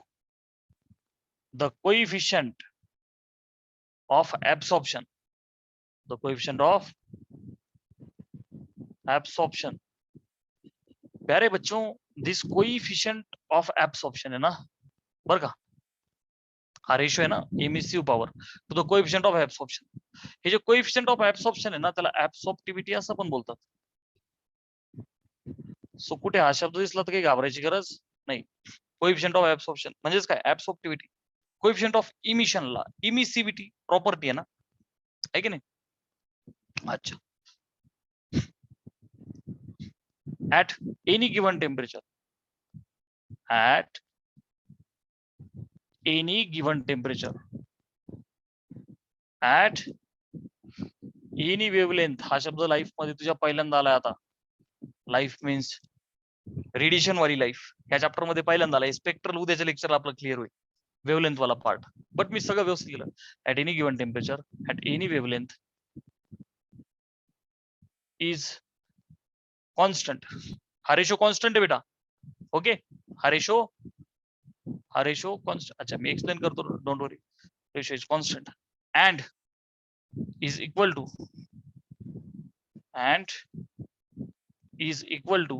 the coefficient of absorption. The coefficient of absorption. प्यारे बच्चों, this coefficient of absorption है ना, बर का हा रेशो आहे ना emissive power to the coefficient of absorption. हे जे कोएफिशिएंट ऑफ ऍब्सॉर्प्शन आहे ना त्याला ऍब्सॉर्प्टिव्हिटी असं पण बोलतात. सो कुठे हा शब्द दिसला तर काही घाबरायची गरज नाही. कोएफिशिएंट ऑफ ऍब्सॉर्प्शन म्हणजेच काय ऍब्सॉर्प्टिव्हिटी. कोएफिशिएंट ऑफ इमिशनला इमिसिव्हिटी प्रॉपर्टी आहे ना, आहे की नाही. अच्छा. at any given temperature, at any given temperature, at any wavelength. हा शब्द लाईफ मध्ये तुझ्या पहिल्यांदा आलाय आता. लाईफ मीन्स रेडिएशन वाली लाईफ ह्या चॅप्टर मध्ये पहिल्यांदा आलाय. स्पेक्ट्रल उद्याच्या लेक्चर आपलं क्लिअर होईल वेवलेंथ वाला पार्ट, बट मी सगळं व्यवस्थित लिहिलं. At any given temperature at any wavelength is constant. हा रेशो कॉन्स्टंट आहे बेटा. ओके, हा रेशो कॉन्स्टंट. अच्छा मी एक्सप्लेन करतो, don't worry. Ratio is constant and is equal to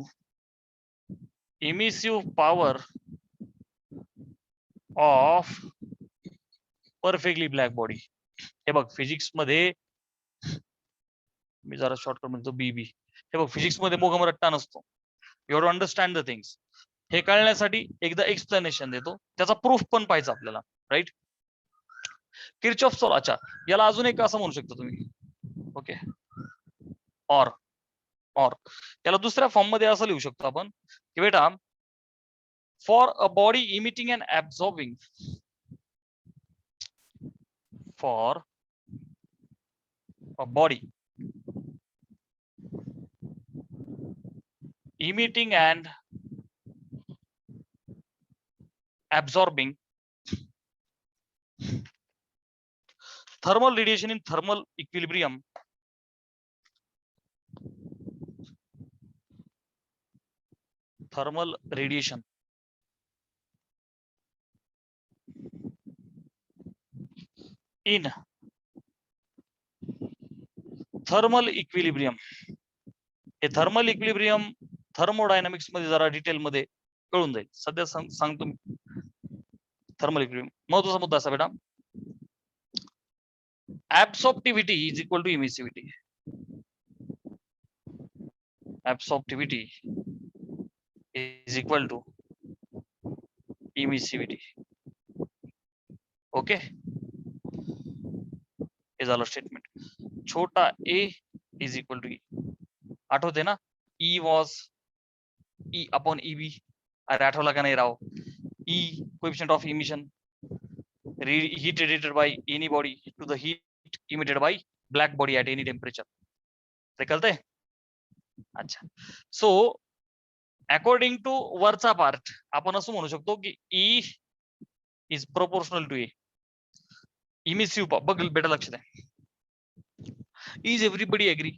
emissive power of perfectly black body. हे बघ फिजिक्स मध्ये मी जरा शॉर्टकट म्हणतो बीबी. हे बघ फिजिक्स मध्ये मोगम रट्टा नसतो. You have to understand the things. हे कळण्यासाठी एकदा एक्सप्लेनेशन देतो, त्याचा प्रूफ पण पाहिजे आपल्याला, राईट. Kirchhoff law. अच्छा, याला अजून एक असं म्हणू शकता तुम्ही. ओके, और याला दुसऱ्या फॉर्म मध्ये असं लिहू शकतो आपण की बेटा for a body emitting and absorbing, for a body emitting and absorbing thermal radiation in thermal equilibrium thermal radiation in thermal equilibrium. हे थर्मल इक्विलिब्रियम थर्मोडायनामिक्स मध्ये जरा डिटेल मध्ये कळून जाईल. सध्या सांगतो मी. थर्मल इक्विलिब्रियम महत्वाचा मुद्दा असा बेटा, absorptivity is equal to emissivity. Absorptivity is equal to emissivity. Okay, हे झालं स्टेटमेंट. छोटा a is equal to e. आठवते ना, E was E upon EB. अरे आठवला का नाही राव. E coefficient of emission, heat radiated by any body to the heat emitted by black body at any temperature. ते कळतंय. अच्छा, सो अकॉर्डिंग टू वरचा पार्ट आपण असं म्हणू शकतो की E is proportional to A. Emissive बघ बेटा लक्ष द्या. इज एव्हरीबडी एग्री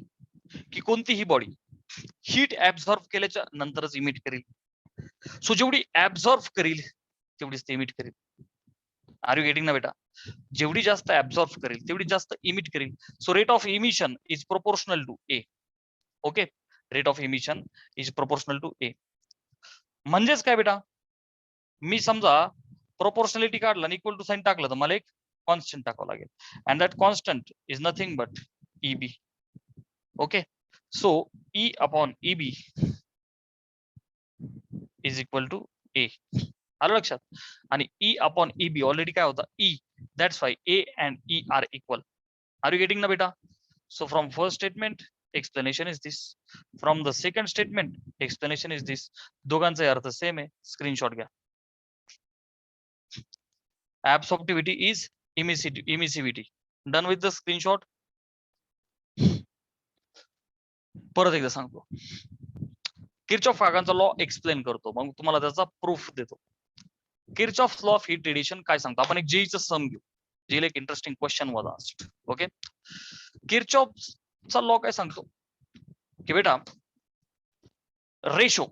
की कोणतीही बॉडी हीट ऍब्झॉर्ब केल्याच्या नंतरच इमिट करेल. सो जेवढी ऍब्झॉर्ब करेल तेवढीच ते इमिट करेल. आर यू गेटिंग ना बेटा. जेवढी जास्त ऍब्झॉर्ब करेल तेवढी जास्त इमिट करेल. So rate of emission is proportional to A. Okay, rate of emission is proportional to A. म्हणजेच काय बेटा, मी समजा प्रोपोर्शनलिटी काढला आणि इक्वल टू साइन टाकलं तर मला एक कॉन्स्टंट टाकावं लागेल. And that constant is nothing but EB. Okay, so E upon EB is equal to A. आलं लक्षात. आणि E अपॉन EB ऑलरेडी काय होता E. That's why A and E are equal. Are you getting ना बेटा. So from first statement explanation is this, from the second statement explanation is this. दोघांचा अर्थ same आहे. स्क्रीनशॉट घ्या. Absorptivity is emissivity. Done with the screenshot. परत एकदा सांगतो. Kirchhoff काकांचा लॉ एक्सप्लेन करतो, मग तुम्हाला त्याचा प्रूफ देतो. Kirchhoff law of heat radiation काय सांगतो. आपण एक जेईचा सम घेऊ. जेईला एक इंटरेस्टिंग क्वेश्चन वाला असतो. ओके, किर्चॉफचा लॉ काय सांगतो की बेटा रेशो.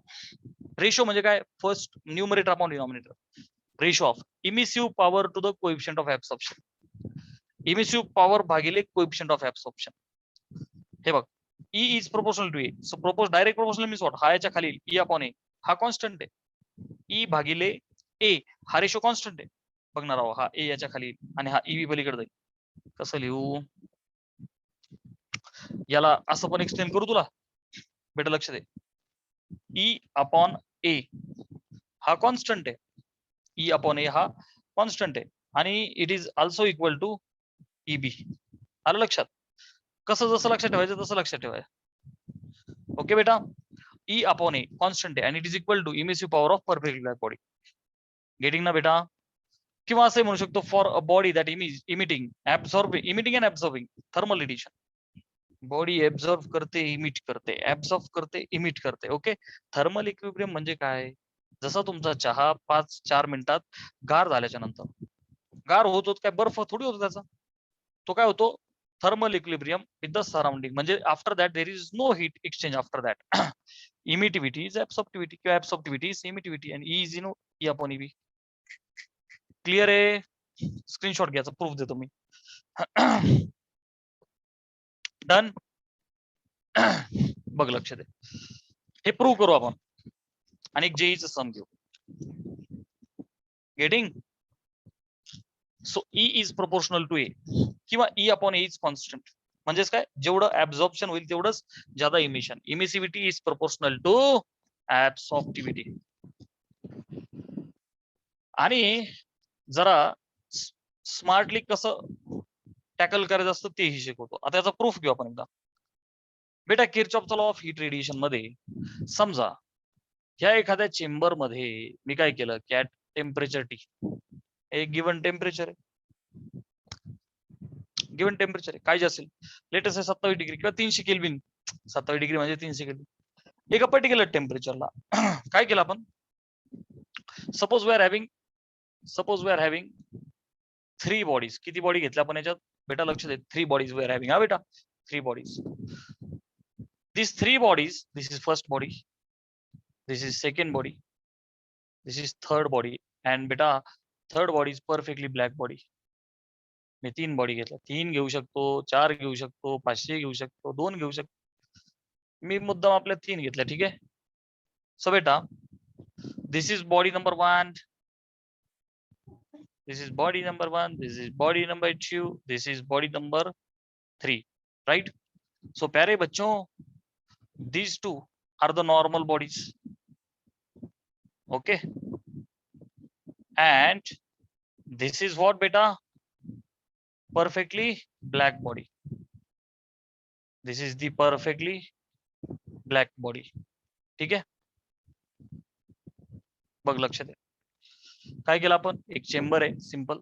रेशो म्हणजे काय? First numerator upon denominator. Ratio of emissive power to the coefficient of absorption. Emissive power भागिले कोएफिशिएंट ऑफ ऍब्सॉर्प्शन. हे बघ, E is proportional to A. So direct proportional means what? हा याच्या खाली E अपॉन ए हा constant आहे. E भागिले ए हा रेशो कॉन्स्टंट आहे. बघणार आहोत, हा ए याच्या खाली आणि हा ई पलीकडे जाईल. कसं लिहू याला? असं पण एक्सप्लेन करू तुला बेटा, लक्ष दे. E अपॉन ए हा कॉन्स्टंट आहे. E अपॉन ए हा कॉन्स्टंट आहे आणि it is also equal to EB. आलं लक्षात? कसं जसं लक्षात ठेवायचं तसं लक्षात ठेवायचं. ओके बेटा, E अपॉन ए कॉन्स्टंट आहे आणि it is equal to emissive power of perfect black body. Getting ना बेटा? किंवा असं म्हणू शकतो for a body that emitting and absorbing thermal radiation. Body absorb करते, इमिट करते, ऍब्सॉर्ब करते, इमिट करते. ओके, थर्मल इक्विलिब्रियम म्हणजे काय? जसा तुमचा चहा 4 मिनिटात गार झाल्याच्या नंतर गार होतो, काय बर्फ थोडी होतो त्याचा. तो काय होतो? Thermal equilibrium with the surrounding. म्हणजे after that there is no heat exchange after that. Emittivity is absorptivity किंवा ऍब्सॉर्प्टिव्हिटी इज इमिटिव्हिटी आणि e is e upon e b. Clear आहे? स्क्रीनशॉट घ्यायचा, प्रूफ देतो मी. डन. बघ लक्ष दे, हे प्रूव्ह करू आपण आणि एक जेईचं सम घेऊ. Getting? So E is proportional to A किंवा E upon A is constant. म्हणजेच काय? जेवढं ऍब्झॉर्प्शन होईल तेवढंच ज्यादा emission. Emissivity is proportional to absorptivity. आणि जरा स्मार्टली कसं टॅकल करायचं असतं तेही शिकवतो. आता याचा प्रूफ घेऊ आपण एकदा. बेटा, किरचॉफचा लॉ ऑफ हीट रेडिएशन मध्ये समजा ह्या एखाद्या चेंबर मध्ये मी काय केलं की ऍट टेम्परेचर T, एक गिवन टेम्परेचर आहे, गिवन टेम्परेचर आहे काय जे असेल, लेटेस्ट आहे 27 डिग्री किंवा 300 केल्विन. 27 डिग्री म्हणजे 300 केल्विन. एका पर्टिक्युलर टेम्परेचरला काय केलं आपण? Suppose we are having 3 bodies. किती बॉडी घेतल्या आपण याच्यात बेटा? लक्ष दे, 3 बॉडीज वी आर हॅव्हिंग. हा बेटा, 3 bodies. These 3 bodies, this is first body, this is second body, this is third body, and beta third body is perfectly black body. Me 3 body घेतल्या. 3 घेऊ शकतो, 4 घेऊ शकतो, 500 घेऊ शकतो, 2 घेऊ शकतो. मी मुद्दाम आपल्या 3 घेतल्या. ठीक आहे. सो बेटा, this is body number 1, this is body number 1, this is body number 2, this is body number 3, right? So प्यारे बच्चों, these two are the normal bodies. Okay, and this is what beta? Perfectly black body. This is the perfectly black body. ठीक आहे. बघ लक्ष दे, काय केलं आपण? एक chamber आहे सिंपल,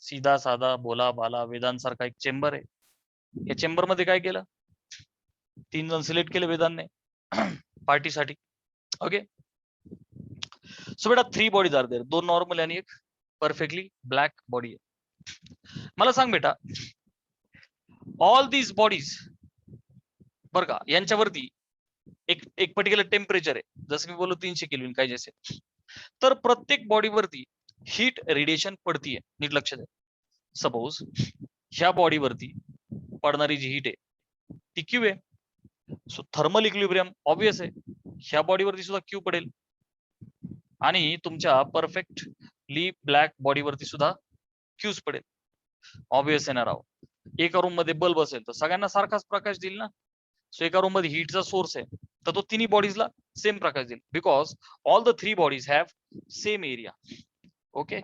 सीधा साधा बोला बाला वेदांत सारखा एक चेंबर आहे. या चेंबर मध्ये काय केलं? 3 जण सिलेक्ट केले वेदांतने पार्टीसाठी. ओके, सो बेटा 3 बॉडीज आर देयर, 2 नॉर्मल आणि एक परफेक्टली ब्लॅक बॉडी आहे. मला सांग बेटा, ऑल दीज बॉडीज बर का, यांच्यावरती एक पर्टिक्युलर टेम्परेचर आहे, जसं मी बोललो 300 केल्विन काय जसे. तर प्रत्येक बॉडीवरती हीट रेडिएशन पडतीये. नीट लक्ष द्या. सपोज ह्या बॉडीवरती पडणारी जी हीट आहे ती क्यू आहे. सो थर्मल इक्विलिब्रियम ऑब्वियस आहे, ह्या बॉडीवरती सुद्धा क्यू पडेल आणि तुमच्या परफेक्टली ब्लॅक बॉडीवरती सुद्धा क्यूज पडेल. ऑब्वियस येणार आहोत. एका रूम मध्ये बल्ब असेल तर सगळ्यांना सारखाच प्रकाश देईल ना. सो एका रूम मध्ये हीटचा सोर्स आहे तर तो तिन्ही बॉडीजला सेम प्रकाश देईल, because all the 3 bodies have same area. Okay,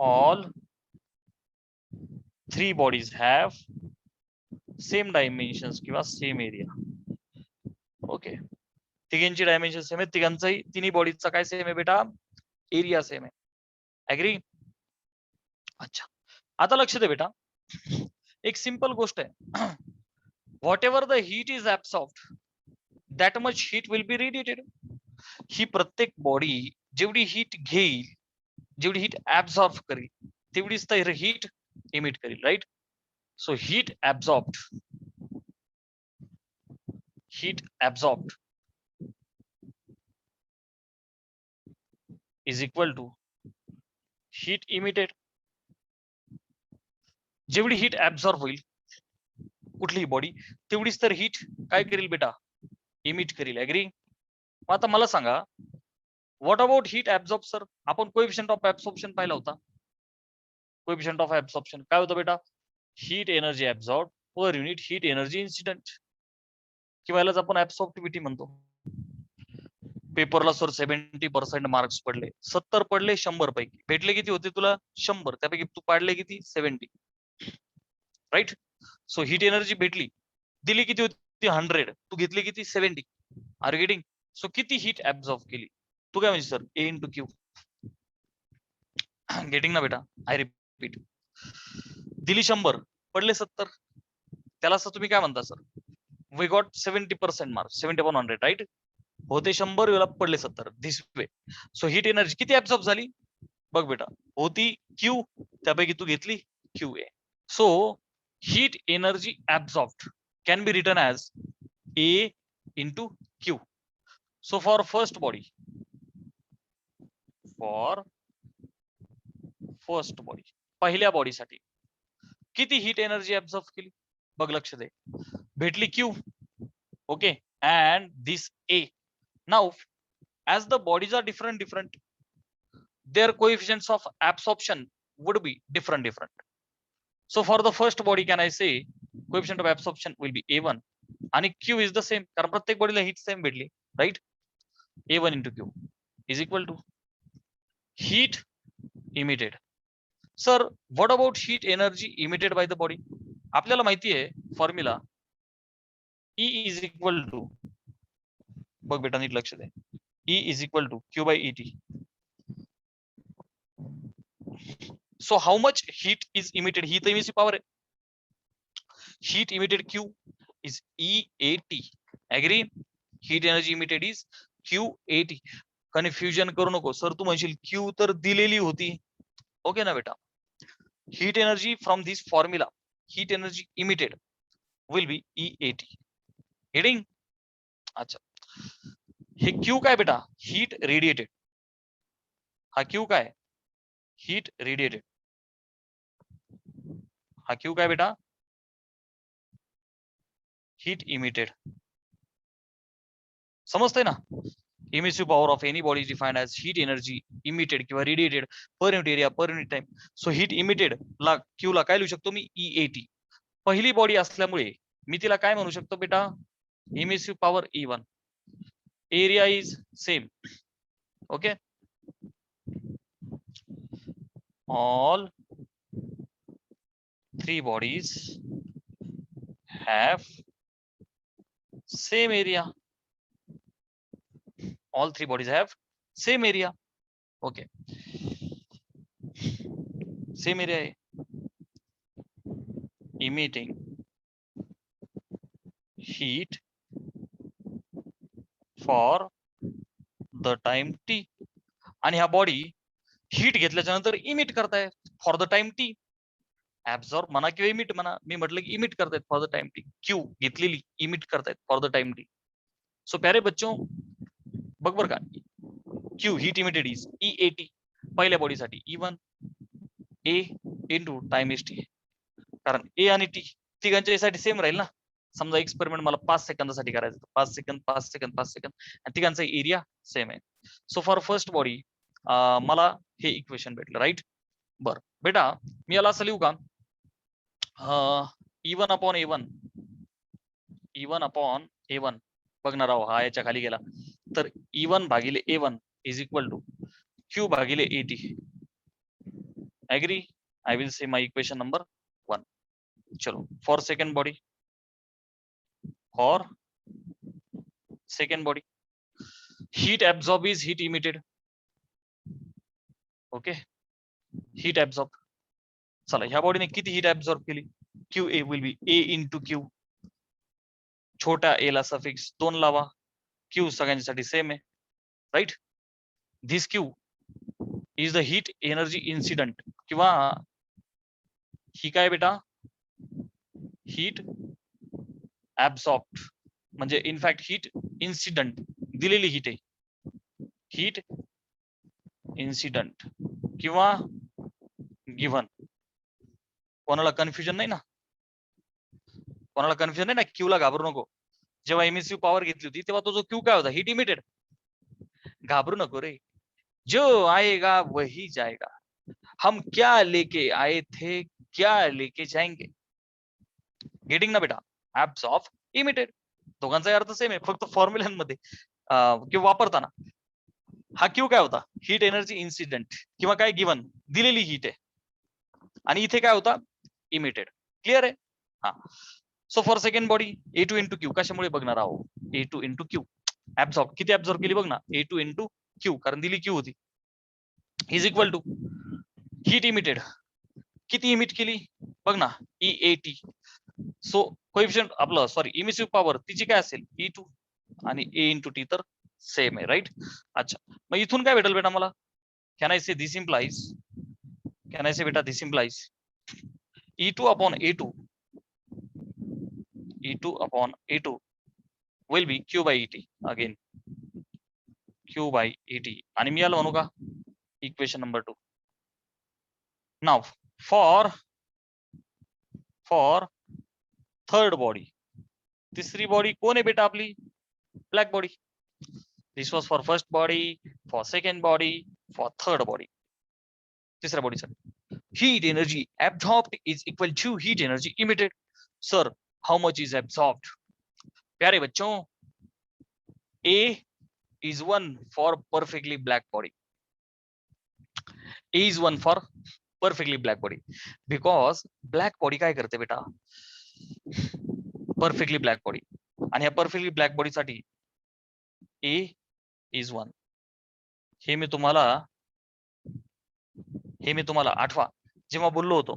all 3 bodies have same dimensions किंवा सेम एरिया. ओके, तिघांची डायमेन्शन सेम आहे, तिघांचाही तिन्ही बॉडीजचा काय सेम आहे बेटा? एरिया सेम आहे. ऍग्री? अच्छा, आता लक्ष दे बेटा, एक सिंपल गोष्ट आहे. What the heat is absorbed, that much heat will be radiated. ही प्रत्येक बॉडी जेवढी हीट घेईल, जेवढी हीट ऍब्सॉर्ब करेल, तेवढीच तर हीट इमिट करेल, right? So heat absorbed is equal to heat emitted. जेवढी हीट ऍब्झॉर्ब होईल कुठलीही बॉडी तेवढीच तर हीट काय करेल बेटा, इमिट करेल. ऍग्री. आता मला सांगा, what about heat absorb sir? आपण कोएफिशियंट ऑफ ऍब्सॉर्प्शन पाहिला होता. कोएफिशियंट ऑफ ऍब्सॉर्प्शन काय होतं बेटा? Heat energy absorb per unit heat energy incident, किंवा यालाच आपण ऍब्सॉर्प्टिव्हिटी म्हणतो. पेपरला सर 70% मार्क्स पडले, 70 पडले 100 पैकी. भेटले किती होते तुला? 100. त्यापैकी तू पाडले किती? 70. राईट. सो हीट एनर्जी भेटली, दिली किती होती? 100. तू घेतली किती? 70. Are getting? सो किती हीट ऍब्झॉर्ब केली? तू काय म्हणजे सर? A into Q. गेटिंग ना बेटा? I repeat. दिली 100, पडले 70. त्याला असं तुम्ही काय म्हणता सर? We got 70% marks, 70/100, right. होते 100, वेळा पडले 70. This way. So heat energy किती ऍब्झॉर्ब झाली? बघ बेटा, होती क्यू, त्यापैकी तू घेतली Q A. So heat energy absorbed can be written as A into Q. So for first body, पहिल्या बॉडीसाठी किती हीट एनर्जी ऍब्झॉर्ब केली? बघ, लक्ष दे. भेटली Q. Okay. And this A. Now as the bodies are different, their coefficients of absorption would be different. So for the first body, can I say coefficient of absorption will be A1 and Q is the same, कारण प्रत्येक बॉडीला heat same भेटली, right. A1 into Q is equal to heat emitted. Sir, what about heat energy emitted by the body? आपल्याला माहिती आहे formula, E is equal to, बघ बेटा नीट लक्ष दे, E is equal to Q by ET. So how much heat is emitted? Heat emission power. Heat emitted Q is EAT. Agree? Heat energy emitted is QAT. Confusion करू नको sir. तू म्हणशील Q तर दिलेली होती. Okay ना बेटा? Heat energy from this formula, heat energy emitted will be EAT. Heading? अच्छा. हे Q काय बेटा? Heat radiated. हा Q काय? Heat radiated. हा Q काय बेटा? Heat emitted. समजतंय ना? Emissive power of any body is defined as heat energy emitted किंवा radiated per unit area per unit time. So heat emitted ला Q ला काय लिहू शकतो मी? EAT. पहिली बॉडी असल्यामुळे मी तिला काय म्हणू शकतो बेटा? Emissive power E1. Area is same. Okay. All three bodies have same area. All three bodies have same area. Okay. Same area है. Emitting heat for the time t. आणि ह्या बॉडी हीट घेतल्याच्या नंतर इमिट करताय for the time T. Absorb म्हणा किंवा emit म्हणा, मी म्हटलं की इमिट करतायत for the time T. Q घेतलेली इमिट करतायत for the time T. So प्यारे बच्चों, बघ बर का, Q heat emitted is EAT पहिल्या बॉडीसाठी E1 A into time is T. कारण ए आणि टी तिघांच्या साठी सेम राहील ना. समजा एक्सपेरिमेंट मला 5 सेकंदासाठी करायचं, 5 सेकंद 5 सेकंद 5 सेकंद, आणि तिघांचा एरिया सेम आहे. सो फॉर फर्स्ट बॉडी मला हे इक्वेशन भेटलं, राईट. बर बेटा, मी याला असं लिहू का? E1 अपॉन A1 बघणार आहो, हा याच्या खाली गेला तर E1 भागिले A1 is equal to Q भागिले AT. Agree? I will say my equation number 1. चलो, for second body, heat absorb is heat emitted. Okay, heat absorb. चला, ह्या बॉडीने किती हीट ऍब्झॉर्ब केली? QA will be A into Q. छोट्या A ला suffix 2 लावा. Q सगळ्यांसाठी सेम आहे, right. This Q is the heat energy incident, किंवा ही काय बेटा? हीट ऍब्सॉर्ब्ड, म्हणजे इनफॅक्ट हीट इन्सिडंट, दिलेली हीट आहे. हीट इन्सिडंट किंवा गिव्हन. कोणाला कन्फ्युजन नाही ना? कोणाला कन्फ्युजन नाही ना? क्यू ला घाबरू नको. जेव्हा एमएसयू पॉवर घेतली होती तेव्हा तो जो क्यू काय होता? Heat emitted. घाबरू नको रे. जो आएगा वही जाएगा. हम क्या लेके आए थे, क्या लेके जाएंगे. गेटिंग ना बेटा? Absorb, emitted. दोघांचा अर्थ सेम आहे, फक्त फॉर्म्युलांमध्ये किंवा वापरताना. हा क्यू काय होता? हीट एनर्जी इन्सिडेंट किंवा काय गिव्हन, दिलेली हीट आहे. आणि इथे काय होता? इमिटेड. क्लिअर आहे? हा. So for second body A2 into Q कशामुळे बघणार आहोत? A2 into Q absorb. किती ऍब्सॉर्ब केली बघ ना? A2 इंटू क्यू, कारण दिली क्यू होती. Is equal to heat emitted. किती इमिट केली बघ ना? EAT. सो कोएफिशियंट आपलं सॉरी इमिसिव्ह पॉवर तिची काय असेल? E2 आणि A इंटू टी तर सेम आहे, राईट? अच्छा, मग इथून काय भेटेल बेटा मला? Can I say this implies, can I say बेटा this implies E2 upon A2, E2 upon A2 will be Q by ET again, Q by ET. आणि मी याला म्हणू का equation number 2. Now for third body, तिसरी body कोण आहे बेटा आपली? Black body. This was for first body, for second body, for third body. तिसऱ्या बॉडीसाठी heat energy absorbed is equal to heat energy emitted. Sir, how much is absorbed? प्यारे बच्चों, A is 1 for perfectly black body. A is 1 for perfectly black body because black body काय करते बेटा? perfectly black body. आणि ह्या perfectly black body साठी A is 1. हे मी तुम्हाला आठवा जेव्हा बोललो होतो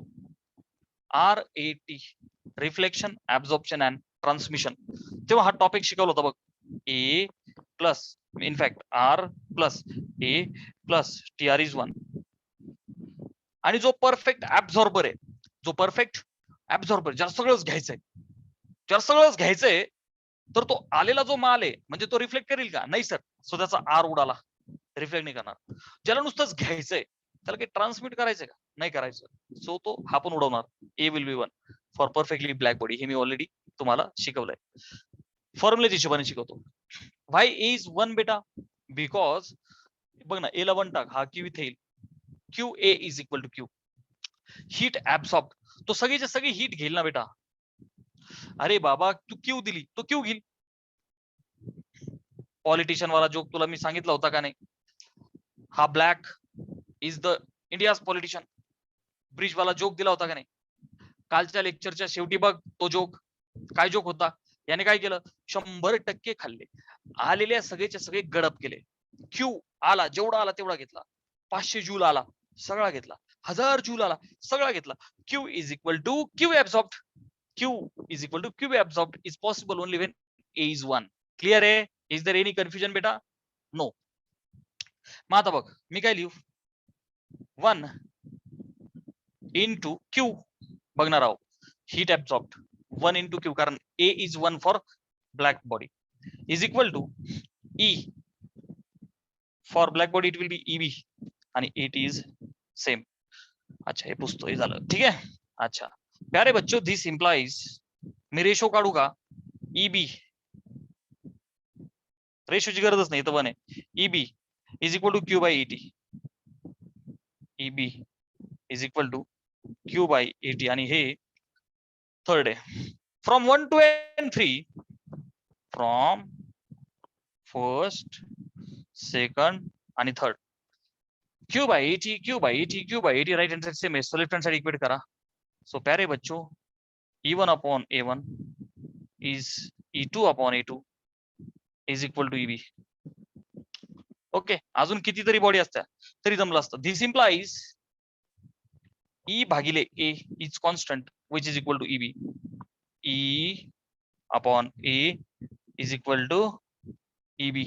RAT, reflection, absorption and transmission, तेव्हा हा टॉपिक शिकवला होता बघ. A plus in fact R plus A plus TR is 1. आणि जो परफेक्ट ऍब्झॉर्बर आहे, जो परफेक्ट ऍब्झॉर्बर, ज्याला सगळंच घ्यायचंय, तर तो आलेला जो माल आहे म्हणजे तो रिफ्लेक्ट करेल का? नाही सर. सो त्याचा R उडाला, रिफ्लेक्ट नाही करणार. ज्याला नुसतंच घ्यायचंय त्याला काही ट्रान्समिट करायचंय का? नाही करायचं. सो तो हा पण उडवणार. A will be 1 for perfectly black body. हे मी ऑलरेडी तुम्हाला शिकवलंय, फॉर्म्युलेच्या हिशोबाने शिकवतो. व्हाय A इज 1 बेटा? बिकॉज बघ ना, A ला 1 टाक, हा Q इथे येईल. QA is equal to Q. Heat absorb, तो सगळीच्या सगळी हीट घेईल ना बेटा. अरे बाबा, तू क्यू दिली, तो क्यू घेईल. पॉलिटिशियन वाला जोक तुला मी सांगितला होता का नाही? हा black is the India's politician, bridge वाला जोक दिला होता का नाही? कालच्या लेक्चरच्या शेवटी बघ तो जोक. काय जोक होता? याने काय केलं? 100% खाल्ले, आलेल्या सगळेच्या सगळे गडप केले. क्यू आला, जेवढा आला तेवढा घेतला. 500 जूल आला, सगळा घेतला. 1000 जूल आला, सगळा घेतला. Q is equal to Q absorbed. Q is equal to Q absorbed is possible only when A is 1. Clear आहे? Is there any confusion बेटा? No. मग आता बघ मी काय लिहू? 1 into Q बघणार आहोत. हीट absorbed 1 into Q, कारण A is 1 for black body is equal to E. For black body it will be EB आणि AT is same. अच्छा, हे पुसतो, हे झालं. ठीक आहे. अच्छा प्यारे बच्चों, दिस इम्प्लाइज, मी रेशो काढू का? EB, रेशोची गरजच नाही, तर 1 आहे. EB is equal to Q by ET. EB is equal to Q by ET. आणि हे थर्ड आहे. फ्रॉम 1 to N3, फ्रॉम फर्स्ट, सेकंड आणि third, Q by ET, Q by ET, Q by ET. Right hand side से so left hand side equate करा. So प्यारे बच्चों, E1 upon A1 is E2 upon A2 is equal to EB. ओके, अजून कितीतरी body असत्या तरी जमलं असतं. दिस इम्प्लाइज E भागिले A is constant which is equal to EB. E upon A is equal to EB.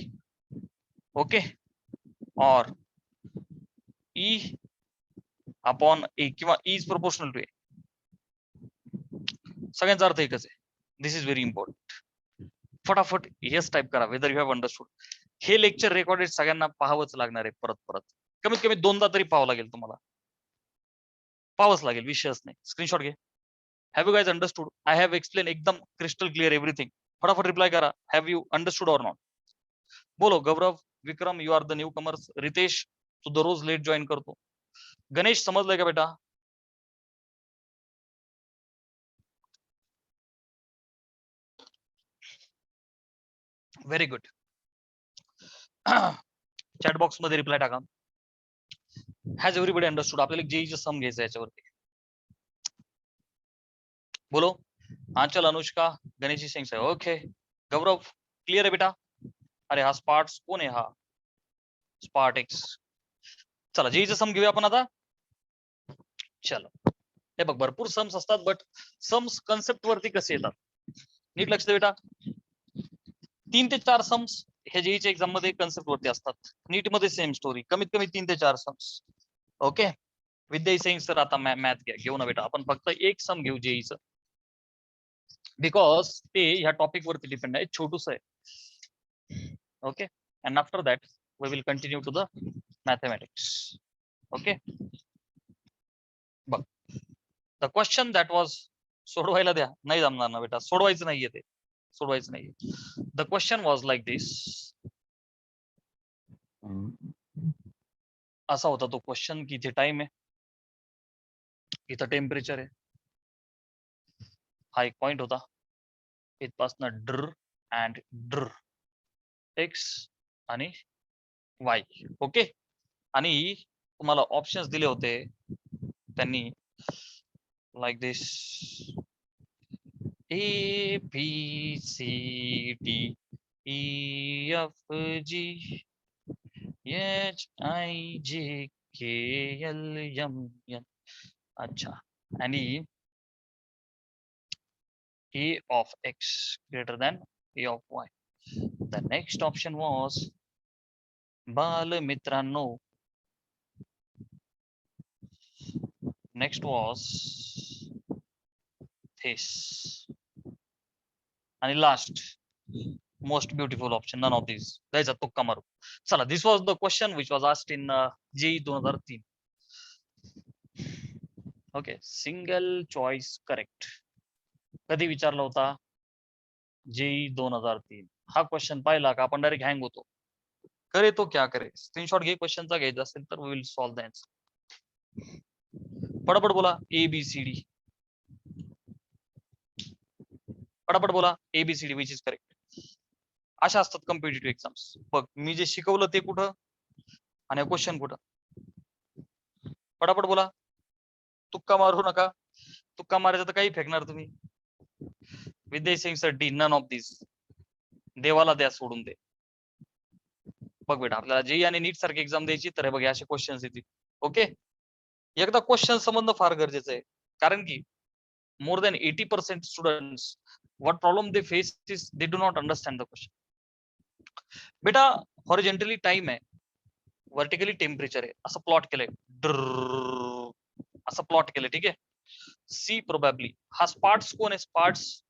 Okay, और E upon A किंवा E is proportional to A. सगळ्यांचा अर्थ एकच आहे. This is very important. फटाफट yes type करा whether you have understood. हे lecture recorded सगळ्यांना पाहावंच लागणार आहे परत परत. कमीत कमी 2दा तरी पाहावं लागेल तुम्हाला, पाहावंच लागेल, विषयच नाही. स्क्रीनशॉट घे. Have you guys understood? I have explain एकदम क्रिस्टल क्लिअर एव्हरीथिंग. फटाफट रिप्लाय करा. Have you understood or not? बोलो. Gaurav, Vikram, you are the newcomers. Ritesh, तू दररोज लेट जॉईन करतो. गणेश, समजलंय का बेटा? Very good. चॅट बॉक्स मध्ये रिप्लाय टाका. Has everybody understood? आपल्याला जेईचं सम घ्यायचं याच्यावरती. बोलो. आंचल, अनुष्का, गणेश सिंग साहेब. ओके. गौरव, क्लिअर आहे बेटा? अरे हा स्पार्ट्स कोण आहे? हा स्पार्टेक्स. चला जेईचं सम घेऊया आपण आता. चलो, हे बघ भरपूर सम्स असतात, बट सम्स कन्सेप्ट वरती कसे येतात नीट लक्ष दे बेटा. 3 ते 4 सम्स हे जेईच्या एक्झाम मध्ये कन्सेप्ट वरती असतात. नीट मध्ये सेम स्टोरी, कमीत कमी 3 ते 4 सम्स. ओके. विद्या सिंग सर, आता मॅथ घेऊ ना बेटा. आपण फक्त एक सम घेऊ जेईचं, बिकॉज ते ह्या टॉपिक वरती डिपेंड आहे, छोटूस आहे. Okay. And after that we will continue to the mathematics. Okay. बघ, द क्वेश्चन दॅट वॉज, सोडवायला द्या. नाही जमणार ना बेटा, सोडवायचं नाहीये ते, सोडवायचं नाहीये. द क्वेश्चन वॉज लाईक दिस. असा होता तो क्वेश्चन की इथे टाइम आहे, इथं टेम्परेचर आहे, हा एक पॉइंट होता, इथपासनं ड्र अँड ड्र, एक्स आणि वाय. ओके. आणि तुम्हाला ऑप्शन्स दिले होते त्यांनी, like this, A B C D E F G H I J K L M N. अच्छा. आणि a of x greater than a of y. The next option was, बाल मित्रांनो, next was this. आणि last most beautiful option, none of this. द्यायचा तुक्का मारू. चला, this was the question which was asked in JEE 2003. Okay. Single choice correct कधी विचारला होता? जेई 2003. हा क्वेश्चन पाहिला का आपण डायरेक्ट हँग होतो. करे तो क्या करे. स्क्रीनशॉट घे क्वेश्चनचा, घ्यायचा असेल तर we will solve the answer. पटापट बोला ABCD. पटापट बोला ABCD विच इज करेक्ट. अशा असतात कॉम्पिटिटिव्ह एक्झाम्स. बघ, मी जे शिकवलं ते कुठं आणि क्वेश्चन कुठं. पटापट बोला. तुक्का मारू नका. तुक्का मारायचा तर काही फेकणार तुम्ही. Vidya Singh sir, D, none of this. देवाला द्या सोडून दे. बघ बेटा, आपल्याला जेई आणि नीट सारखी एक्झाम द्यायची तर बघ असे क्वेश्चन्स येतील. ओके. एकदा क्वेश्चन समजणं फार गरजेचं आहे, कारण की more than 80% students, what problem they face is they do not understand the question. बेटा, हॉरिझॉन्टली टाइम आहे, व्हर्टिकली टेम्परेचर आहे, असं प्लॉट केलंय, असं प्लॉट केलंय. ठीक आहे. C probably. हा स्पार्ट्स कोण आहे? स्पार्ट्स,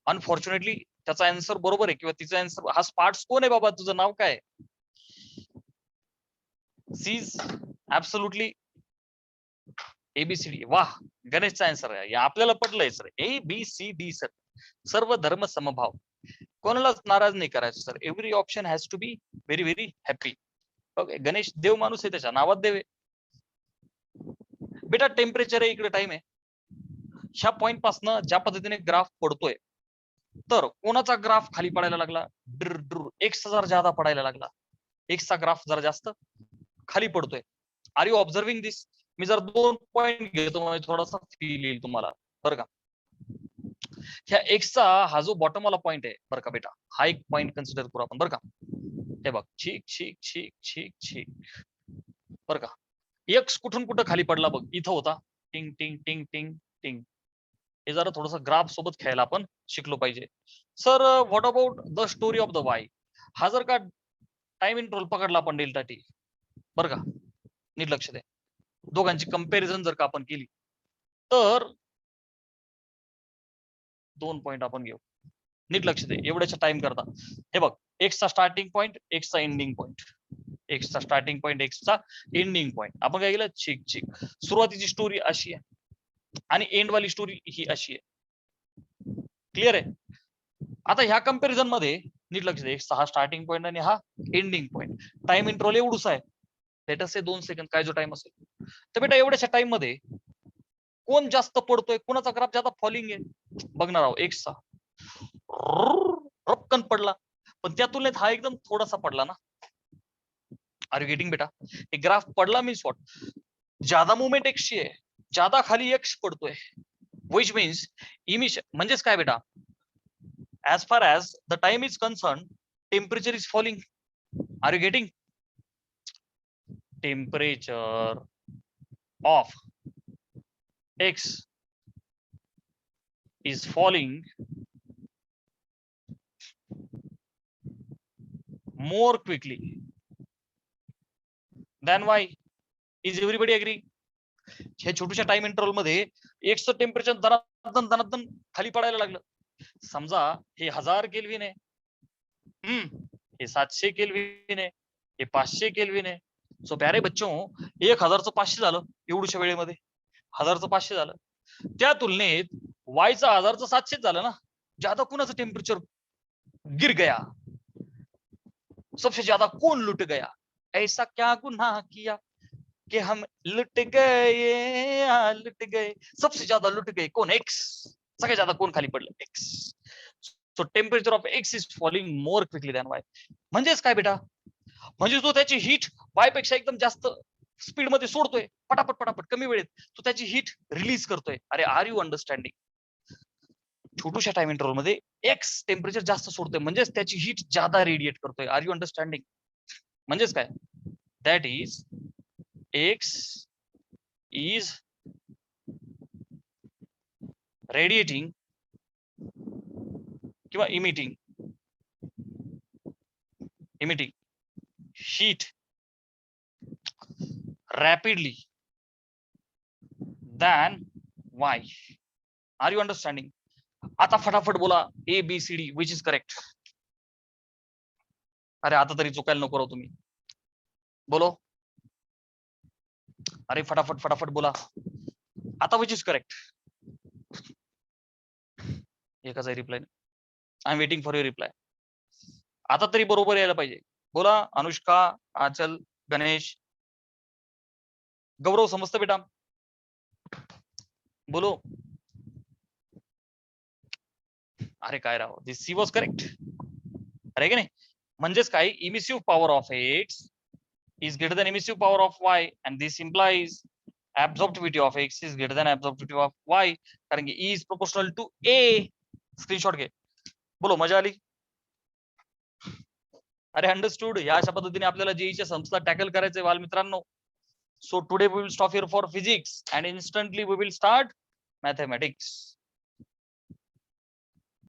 अनफॉर्च्युनेटली त्याचा आन्सर बरोबर आहे किंवा तिचा आन्सर. हा स्पार्ट्स कोण आहे बाबा? तुझं नाव काय? सीज ऍब्सोल्युटली ABCD. वाह, गणेशचा आन्सर आहे. आपल्याला पटलंय सर. ABCD sir. सर्व धर्म समभाव. कोणालाच नाराज नाही करायचं sir. Every option has to be very very happy. Okay. Ganesh देव माणूस आहे, त्याच्या नावात देव आहे. बेटा, टेम्परेचर आहे, इकडे टाइम आहे. ह्या पॉइंट पासनं ज्या पद्धतीने ग्राफ पडतोय, तर कोणाचा ग्राफ खाली पडायला लागला? एक्स जरा जादा पडायला लागला. एक्सचा ग्राफ जरा जास्त खाली पडतोय. आर यू ऑब्झर्विंग दिस? मी जर 2 पॉइंट घेतो म्हणजे थोडासा फील येईल तुम्हाला, बरं का. ह्या एक्सचा हा जो बॉटम वाला पॉइंट आहे बरं का बेटा, हा एक पॉइंट कन्सिडर करू आपण, बरं का. हे बघ, ठीक ठीक ठीक ठीक ठीक, बरं का. एक्स कुठून कुठं खाली पडला बघ, इथं होता. टिंग टिंग टिंग टिंग टिंग. हे जरा थोडस ग्राफ सोबत खेळायला आपण शिकलो पाहिजे. Sir, what about the story of the Y? हा जर का टाइम इंटरव्हल पकडला आपण डेल्टा टी, बरं का, नीट लक्ष द्या. दोघांची कंपॅरिझन जर का आपण केली तर 2 पॉइंट आपण घेऊ. नीट लक्ष दे एवढ्याच्या टाइम करता. हे बघ, एक्सचा स्टार्टिंग पॉईंट, एक्सचा एंडिंग पॉईंट, एक्सचा स्टार्टिंग पॉईंट, एक्सचा एंडिंग पॉईंट. आपण काय केलं, चेक चेक. सुरुवातीची स्टोरी अशी आहे आणि एंड वाली स्टोरी ही अशी आहे. क्लिअर आहे. आता ह्या कंपॅरिझन मध्ये नीट लक्ष दे, एक्सचा हा स्टार्टिंग पॉईंट आणि हा एंडिंग पॉईंट. टाइम इंटरव्हल एवढूसा आहे, लेट अस से 2 सेकंद, काय जो टाइम असेल. तर बेटा एवढ्याच्या टाइम मध्ये कोण जास्त पडतोय, कोणाचा ग्राफ जास्त फॉलिंग आहे बघणार आहोत. एक्सचा रपकन पडला, पण त्या तुलनेत हा एकदम थोडासा पडला ना. आर यू गेटिंग बेटा. एक ग्राफ पडला मीन्स व्हॉट, ज्यादा मुवमेंट एक्सची आहे, ज्यादा खाली एक्स पडतोय, विच मीन्स इमिशन. म्हणजेच काय बेटा, as far as the time is concerned, temperature is falling. Are you getting? Temperature of x is falling more quickly than y. Is everybody agree? हे छोट्याशा टाइम इंटरव्हल मध्ये एक्सचं temperature दनादन दनादन खाली पडायला लागलं. समजा हे 1000 केल्विन आहे, हे 700 केल्विन आहे, हे 500 केल्विन आहे. सो प्यारे बच्चों, 1000चं 500 झालं एवढ्याशा वेळेमध्ये, 1000चं 500 झालं. त्या तुलनेत वायचं 1000चं 700 झालं ना. ज्यादा कुणाचं टेम्परेचर गिर गया, सबसे ज्यादा कौन लुट गया, ऐसा क्या गुनाह किया कि हम लुट गए, सबसे ज्यादा लुट गए कोण, एक्स. सगळ्यात ज्यादा कोण खाली पडलं, x. So temperature of x is falling more quickly than Y. म्हणजेच काय बेटा, म्हणजे तो त्याची हीट वाय पेक्षा एकदम जास्त स्पीड मध्ये सोडतोय, पटापट पटापट कमी वेळेत तो त्याची हीट रिलीज करतोय. अरे आर यू अंडरस्टँडिंग. छोटूशा टाइम इंटरव्हल मध्ये एक्स टेम्परेचर जास्त सोडतोय, म्हणजेच त्याची हीट ज्यादा रेडिएट करतोय. Are you understanding. म्हणजेच काय, that is X is radiating किंवा emitting heat rapidly than y. Are you understanding? आता फटाफट बोला A B C D which is correct. अरे आता तरी चुकायला नको राहू तुम्ही, बोलो. अरे फटाफट फटाफट बोला आता, which is correct. एकाचा reply, I am waiting for your reply. आता तरी बरोबर यायला पाहिजे. बोला अनुष्का, आचल, गणेश, गौरव, समजतं बेटा, बोलो. अरे काय राव, दिस सी वॉज करेक्ट. अरे की नाही. म्हणजेच काय, emissive power of x is greater than emissive power of y, and this implies absorptivity of x is greater than absorptivity of y, कारण की E is proportional to A. Screenshot घे, बोलो. मजा आली. अरे अंडरस्टूड. या अशा पद्धतीने आपल्याला जेईच्या संस्था टॅकल करायचे बाल मित्रांनो. So today we will stop here for physics and instantly we will start mathematics.